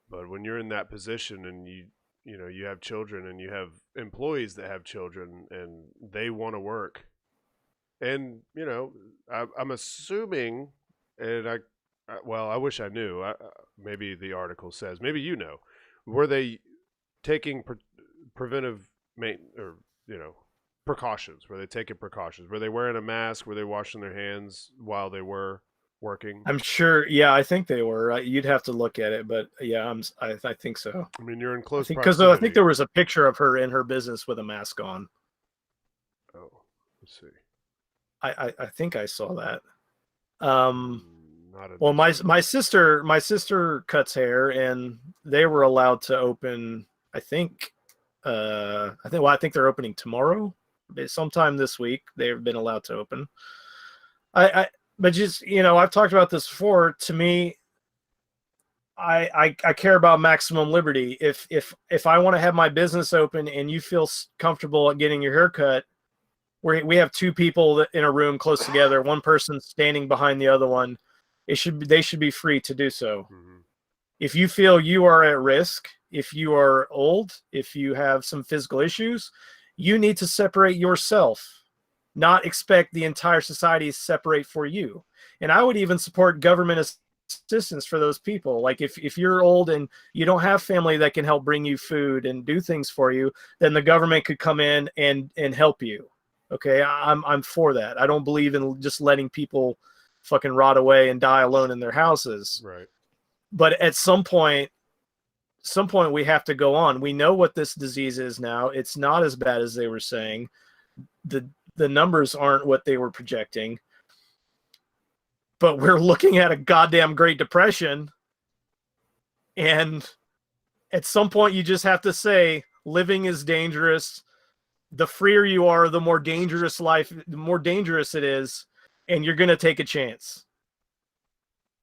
But when you're in that position and you know, you have children and you have employees that have children and they want to work. And, you know, I'm assuming, and I wish I knew. Maybe the article says, maybe you know, were they taking preventive precautions? Were they taking precautions? Were they wearing a mask? Were they washing their hands while they were working? I'm sure. Yeah, I think they were. You'd have to look at it, but yeah, I think so. I mean, you're in close because proximity. I think there was a picture of her in her business with a mask on. Oh, let's see. I think I saw that. Well, my sister cuts hair, and they were allowed to open. I think they're opening tomorrow. Sometime this week, they've been allowed to open. But just, you know, I've talked about this before. To me, I care about maximum liberty. If I want to have my business open and you feel comfortable at getting your hair cut, we have two people in a room close together, one person standing behind the other one. They should be free to do so. Mm-hmm. If you feel you are at risk, if you are old, if you have some physical issues, you need to separate yourself, not expect the entire society to separate for you. And I would even support government assistance for those people. Like if you're old and you don't have family that can help bring you food and do things for you, then the government could come in and help you. Okay, I'm for that. I don't believe in just letting people fucking rot away and die alone in their houses. Right. But at some point we have to go on. We know what this disease is now. It's not as bad as they were saying. The numbers aren't what they were projecting. But we're looking at a goddamn Great Depression. And at some point you just have to say living is dangerous. The freer you are, the more dangerous it is, and you're going to take a chance.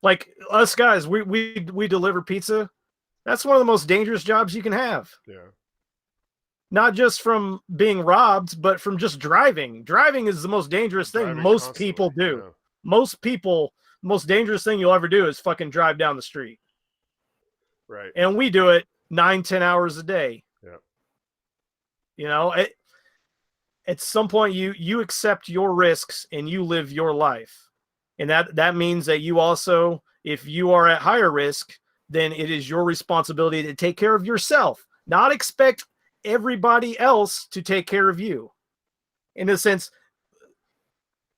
Like us guys, we deliver pizza. That's one of the most dangerous jobs you can have. Yeah. Not just from being robbed, but from just driving. Driving is the most dangerous thing most people do. Yeah. Most dangerous thing you'll ever do is fucking drive down the street. Right. And we do it 9-10 hours a day. Yeah. You know, at some point you accept your risks and you live your life. And that means that you also, if you are at higher risk, then it is your responsibility to take care of yourself, not expect everybody else to take care of you. In a sense,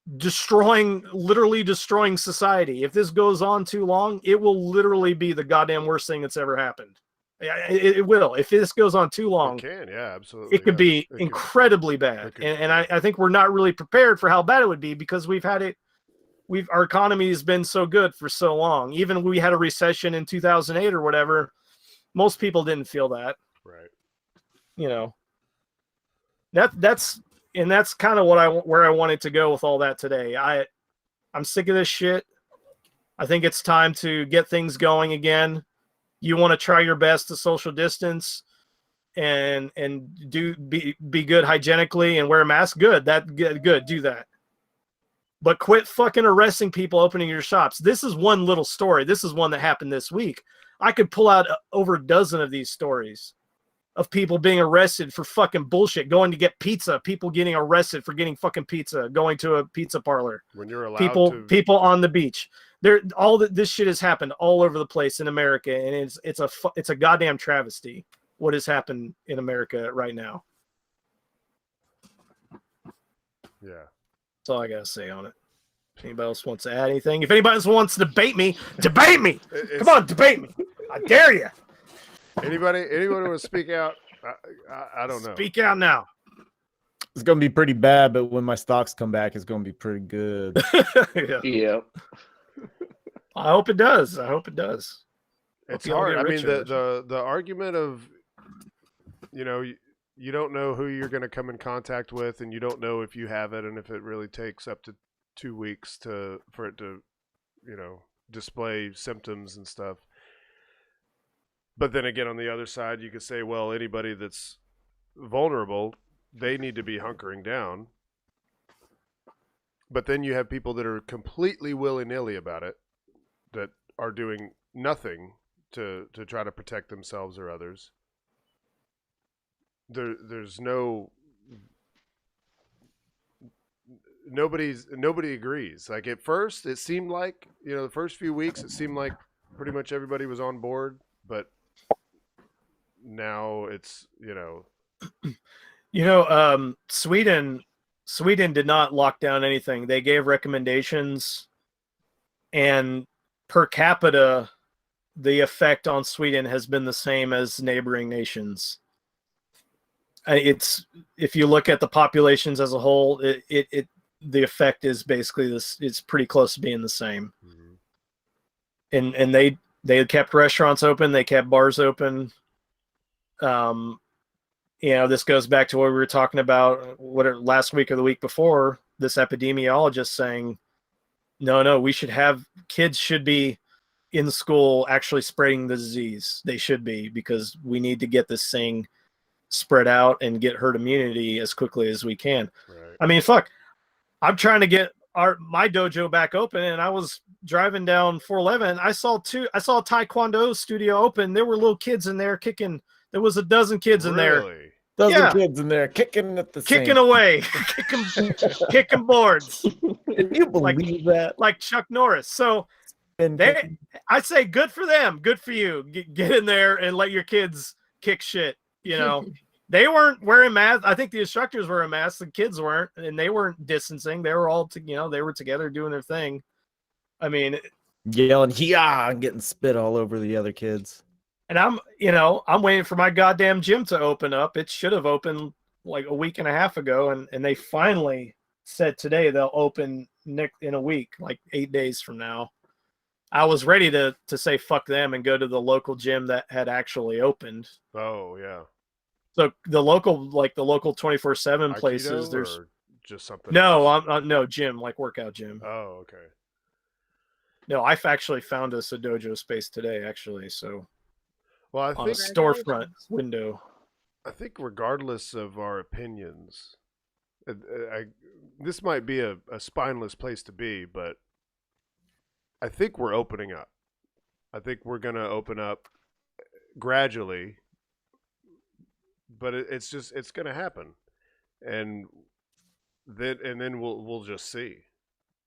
literally destroying society. If this goes on too long, it will literally be the goddamn worst thing that's ever happened. It will. If this goes on too long, absolutely. It could be incredibly bad. And I think we're not really prepared for how bad it would be because our economy has been so good for so long. Even when we had a recession in 2008 or whatever, most people didn't feel that. Right. You know, that's kind of where I wanted to go with all that today. I'm sick of this shit. I think it's time to get things going again. You want to try your best to social distance and be good hygienically and wear a mask. Good. Good. Do that. But quit fucking arresting people opening your shops. This is one little story. This is one that happened this week. I could pull out over a dozen of these stories of people being arrested for fucking bullshit, going to get pizza, people getting arrested for getting fucking pizza, going to a pizza parlor. When you're allowed people on the beach. This shit has happened all over the place in America, and it's a goddamn travesty what has happened in America right now. Yeah. That's all I gotta say on it. Anybody else wants to add anything? If anybody else wants to debate me, debate me. Come on, debate me. I dare you. Anyone who will speak out? I don't know. Speak out now. It's gonna be pretty bad, but when my stocks come back, it's gonna be pretty good. Yeah. I hope it does. I hope it does. It's Hope y'all hard. get I mean, richer. the argument of, you don't know who you're going to come in contact with, and you don't know if you have it, and if it really takes up to 2 weeks for it to, display symptoms and stuff. But then again, on the other side, you could say, well, anybody that's vulnerable, they need to be hunkering down. But then you have people that are completely willy-nilly about it, that are doing nothing to try to protect themselves or others. There's nobody agrees. Like at first, it seemed like, the first few weeks, it seemed like pretty much everybody was on board, but now it's, Sweden did not lock down anything. They gave recommendations, and per capita, the effect on Sweden has been the same as neighboring nations. It's, if you look at the populations as a whole, the effect is basically this. It's pretty close to being the same. Mm-hmm. And they kept restaurants open. They kept bars open. This goes back to what we were talking about last week or the week before, this epidemiologist saying, no, kids should be in school actually spreading the disease. They should be, because we need to get this thing spread out and get herd immunity as quickly as we can. Right. I mean, fuck, I'm trying to get my dojo back open, and I was driving down 411. I saw a Taekwondo studio open. There were little kids in there kicking. There was a dozen kids in there. Dozen kids in there kicking at the kicking away, kicking boards. Can you believe that? Like Chuck Norris. So I say good for them, good for you. Get in there and let your kids kick shit. They weren't wearing masks. I think the instructors were wearing masks. The kids weren't, and they weren't distancing. They were all, they were together doing their thing. I mean, yelling "Hiya" and getting spit all over the other kids. And I'm waiting for my goddamn gym to open up. It should have opened like a week and a half ago, and they finally said today they'll open in a week, like 8 days from now. I was ready to say fuck them and go to the local gym that had actually opened. Oh yeah. So the local 24/7 places. There's just something. No, I'm no gym, like workout gym. Oh, okay. No, I've actually found us a dojo space today, actually. So, well, I on think a storefront window. I think regardless of our opinions, this might be a spineless place to be, but I think we're opening up. I think we're going to open up gradually, but it's going to happen. And then we'll just see.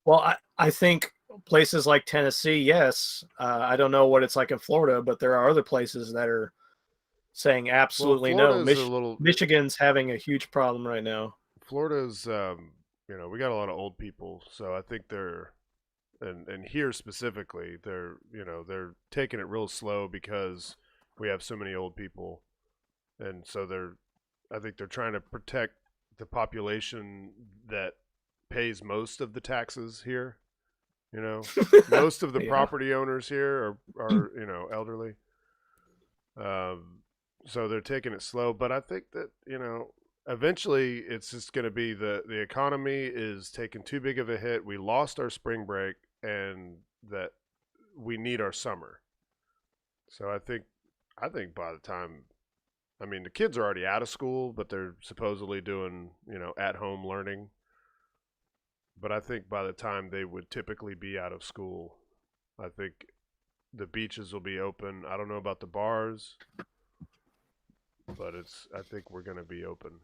Well, I think places like Tennessee, yes. I don't know what it's like in Florida, but there are other places that are saying absolutely no. Michigan's having a huge problem right now. Florida's, we got a lot of old people, so I think they're, and here specifically, they're taking it real slow because we have so many old people, and so I think they're trying to protect the population that pays most of the taxes here. Most of the property owners here are elderly. So they're taking it slow, but I think that, eventually it's just going to be the economy is taking too big of a hit. We lost our spring break, and that we need our summer. So I think by the time, the kids are already out of school, but they're supposedly doing, at-home learning. But I think by the time they would typically be out of school, I think the beaches will be open. I don't know about the bars, but I think we're going to be open.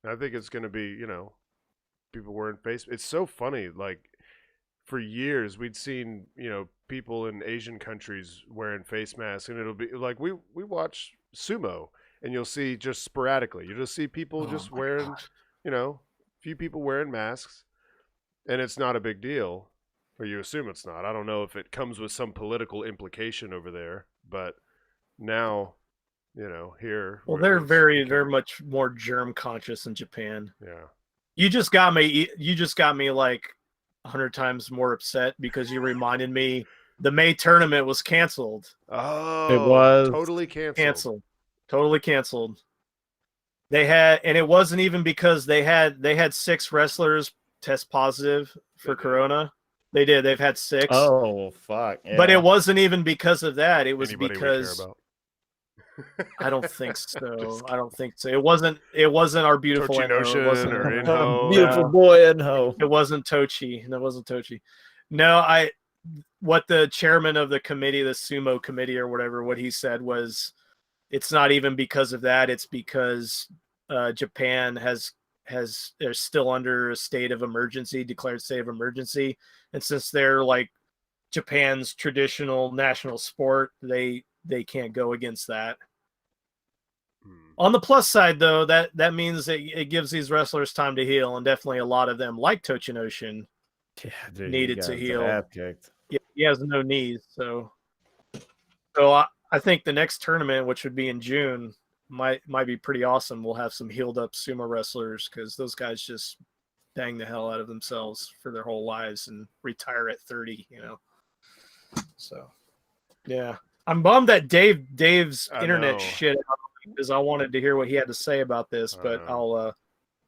And I think it's going to be, people wearing face. It's so funny. Like, for years, we'd seen, people in Asian countries wearing face masks, and it'll be like, we watch sumo, and you'll see just sporadically. You just see people just wearing, few people wearing masks, and it's not a big deal, or you assume it's not. I don't know if it comes with some political implication over there, but now, here. Well, they're very much more germ conscious in Japan. Yeah. You just got me like 100 times more upset because you reminded me the May tournament was canceled. Oh, it was totally canceled. Totally canceled. They had, and it wasn't even because they had 6 wrestlers test positive for Corona. They did. They've had 6. Oh fuck! Yeah. But it wasn't even because of that. It was Anybody because we care about? I don't think so. I don't think so. It wasn't our beautiful Tochi Enho. It wasn't or Enho. Beautiful boy Enho. It wasn't Tochi. No, it wasn't Tochi. No, what the chairman of the committee, the sumo committee or whatever, what he said was, it's not even because of that. It's because Japan they're still under a state of emergency, declared state of emergency, and since they're like Japan's traditional national sport, they can't go against that. On the plus side, though, that means it gives these wrestlers time to heal, and definitely a lot of them, like Tochinoshin, needed to heal. Yeah, he has no knees, so I think the next tournament, which would be in June, might be pretty awesome. We'll have some healed up sumo wrestlers because those guys just bang the hell out of themselves for their whole lives and retire at 30. So yeah. I'm bummed that Dave's internet shit out because I wanted to hear what he had to say about this, but I'll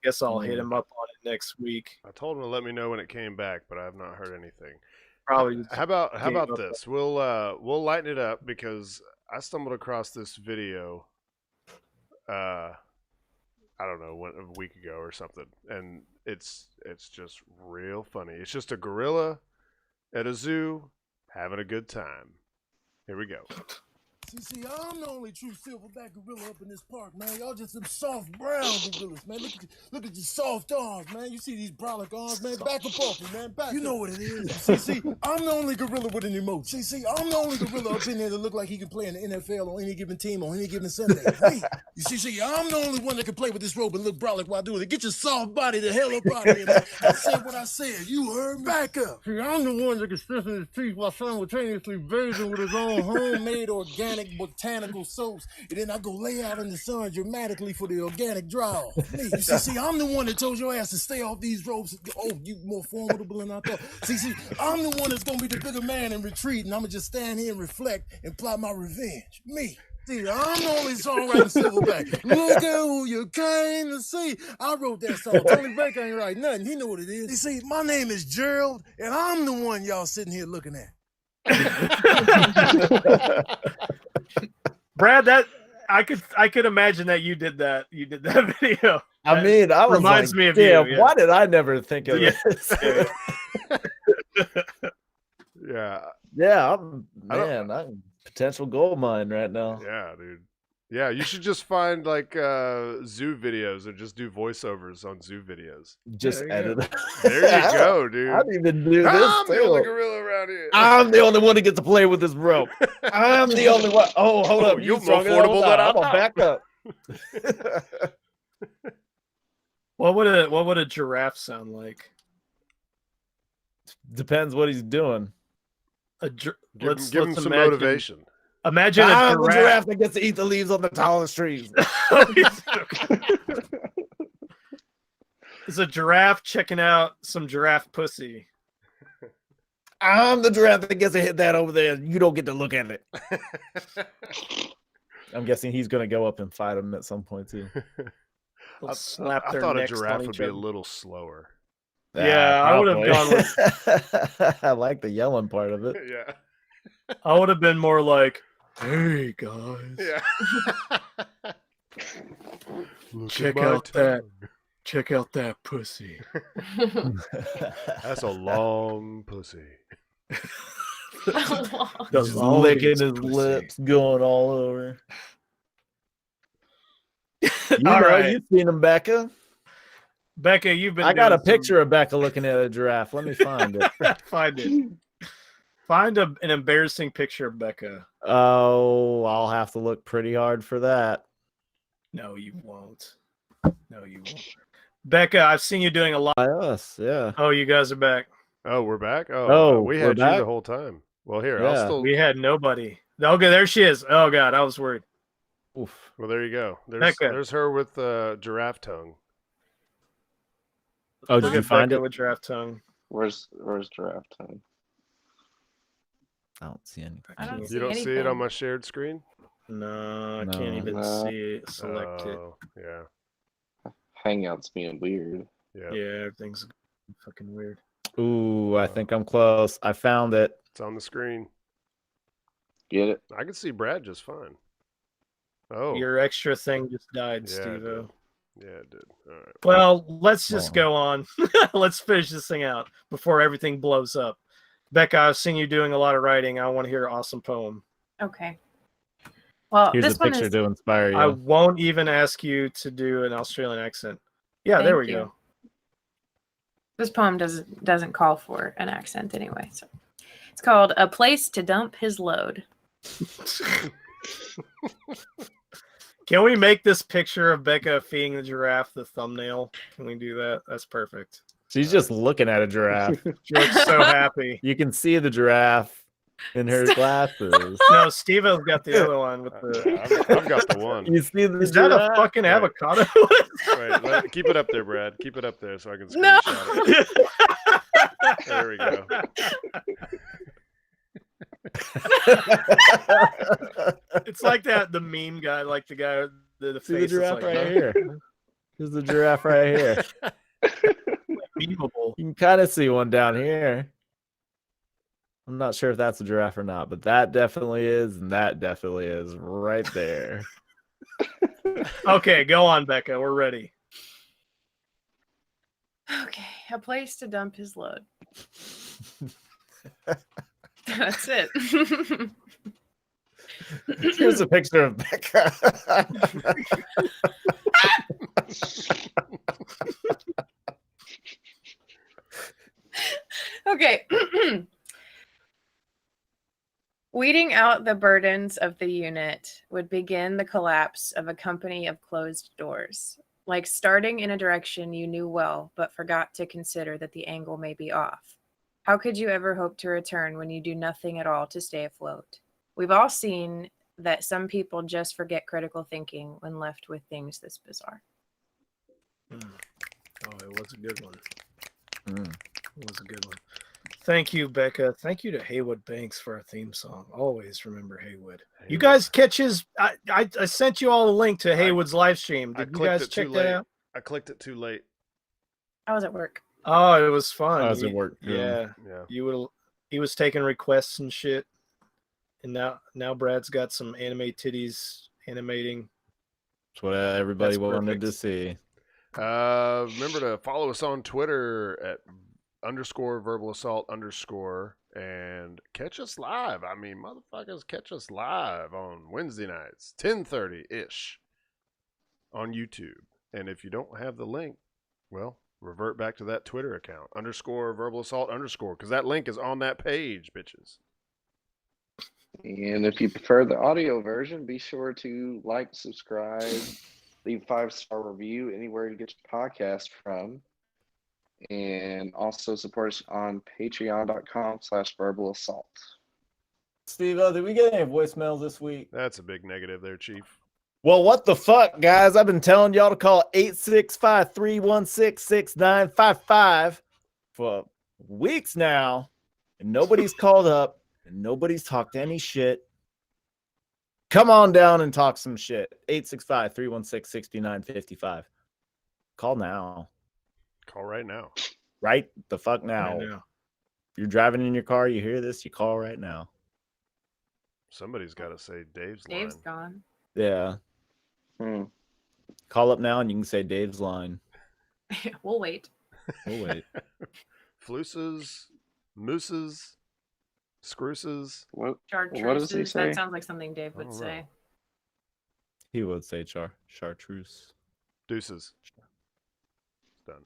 guess I'll hit him up on it next week. I told him to let me know when it came back, but I have not heard anything. Probably. How about this? We'll lighten it up because I stumbled across this video. I don't know, a week ago or something, and it's just real funny. It's just a gorilla at a zoo having a good time. Here we go. See, I'm the only true silverback gorilla up in this park, man. Y'all just some soft brown gorillas, man. Look at your soft arms, man. You see these brolic arms, man? Back up off me, man. Back. You know what it is. See, I'm the only gorilla with an emotion. See, I'm the only gorilla up in there that look like he can play in the NFL on any given team on any given Sunday. Hey, you see, I'm the only one that can play with this rope and look brolic while doing it. Get your soft body the hell up out of here, man. I said what I said. You heard me. Back up. See, I'm the one that can stiffen his teeth while simultaneously bathing with his own homemade organic botanical soaps, and then I go lay out in the sun dramatically for the organic draw. You see, I'm the one that told your ass to stay off these ropes. Oh, you more formidable than I thought. See, I'm the one that's gonna be the bigger man and retreat, and I'm gonna just stand here and reflect and plot my revenge. Me. See, I'm the only songwriter silverback. Look at who you came to see. I wrote that song. Tony Baker ain't write nothing. He know what it is. You see, my name is Gerald, and I'm the one y'all sitting here looking at. Brad, that I could imagine that you did that video. I mean, I was reminds like, me of damn, you. Yeah. why did I never think of this? Yeah. I'm potential gold mine right now. Yeah, dude. Yeah, you should just find like zoo videos and just do voiceovers on zoo videos. Just edit it. There you go, dude. I didn't even do this. I'm the only gorilla around here. I'm the only one that gets to play with this rope. I'm the only one. Oh, hold up. You're more affordable than I I'm gonna back up. What would a giraffe sound like? Depends what he's doing. Give him some motivation. Imagine a giraffe that gets to eat the leaves on the tallest trees. It's a giraffe checking out some giraffe pussy. I'm the giraffe that gets to hit that over there. You don't get to look at it. I'm guessing he's going to go up and fight him at some point, too. I thought a giraffe would be a little slower. Yeah, I would have gone with... I like the yelling part of it. Yeah. I would have been more like, hey, guys. Yeah. Check out that pussy. That's a long pussy. Just licking his lips, going all over. You've seen him, Becca. Becca, you've been. I got a picture of Becca looking at a giraffe. Let me find it. Find it. Find an embarrassing picture of Becca. Oh, I'll have to look pretty hard for that. No, you won't. Becca, I've seen you doing a lot. By us, yeah. Oh, you guys are back. Oh, we're back. Oh, we we're had you back? the whole time. Well, here Yeah. I'll still. We had nobody. Okay, there she is. Oh God, I was worried. Oof. Well, there you go. Becca. There's her with giraffe tongue. Oh, Look did you at find Becca it? with giraffe tongue. Where's giraffe tongue? I don't see anything. I don't You don't see it on my shared screen? No, I No. can't even No. see it. Select it. Oh, yeah. Hangouts being weird. Yeah. Yeah, everything's fucking weird. Ooh, I think I'm close. I found it. It's on the screen. Get it? I can see Brad just fine. Oh. Your extra thing just died, Yeah, it Stevo. Yeah, it did. All right. Well, let's just go on. Let's finish this thing out before everything blows up. Becca, I've seen you doing a lot of writing. I want to hear an awesome poem. Okay. Well, Here's this a one picture is. to inspire you. I won't even ask you to do an Australian accent. Yeah, there we Thank you. go. This poem doesn't call for an accent anyway. So it's called "A Place to Dump His Load." Can we make this picture of Becca feeding the giraffe the thumbnail? Can we do that? That's perfect. She's just looking at a giraffe. She looks so happy. You can see the giraffe in her glasses. No, Stevo's got the other one with the. I've got the one. You see the Is that a giraffe? fucking Wait. avocado? Keep it up there, Brad. Keep it up there so I can No. screenshot it. There we go. It's like the meme guy, like the guy, the See the face is giraffe like, right huh? here. There's the giraffe right here. Memeable. You can kind of see one down here. I'm not sure if that's a giraffe or not, but that definitely is, and that definitely is right there. Okay, go on, Becca. We're ready. Okay, a place to dump his load. That's it. Here's a picture of Becca. Okay. Weeding out the burdens of the unit would begin the collapse of a company of closed doors. Like starting in a direction you knew well, but forgot to consider that the angle may be off. How could you ever hope to return when you do nothing at all to stay afloat? We've all seen that some people just forget critical thinking when left with things this bizarre. Oh, it was a good one. It was a good one. Thank you, Becca. Thank you to Haywood Banks for our theme song. Always remember Haywood. You guys catch his... I sent you all a link to Haywood's live stream. Did you guys check that out? I clicked it too late. I was at work. Oh, it was fun. I was at work. Yeah. Yeah. He was taking requests and shit. And now Brad's got some anime titties animating. That's what everybody That's wanted perfect. to see. Remember to follow us on Twitter at _verbal_assault_ and catch us live. I mean, motherfuckers, catch us live on Wednesday nights, 10:30-ish on YouTube. And if you don't have the link, well, revert back to that Twitter account, _verbal_assault_ because that link is on that page, bitches. And if you prefer the audio version, be sure to like, subscribe, leave a 5-star review anywhere you get your podcast from. And also support us on patreon.com/verbalassault. Stevo, did we get any voicemails this week? That's a big negative there, Chief. Well, what the fuck, guys? I've been telling y'all to call 865-316-6955 for weeks now, and nobody's called up, and nobody's talked any shit. Come on down and talk some shit. 865-316-6955. Call now. Call right now. Right the fuck now. Right now. You're driving in your car, you hear this, you call right now. Somebody's got to say Dave's Dave's line. gone. Yeah. Call up now and you can say Dave's line. We'll wait. We'll wait. Flooses, mooses, scrooses. What Chartreuse. does he say? That sounds like something Dave would I don't say. know. He would say chartreuse. Deuces.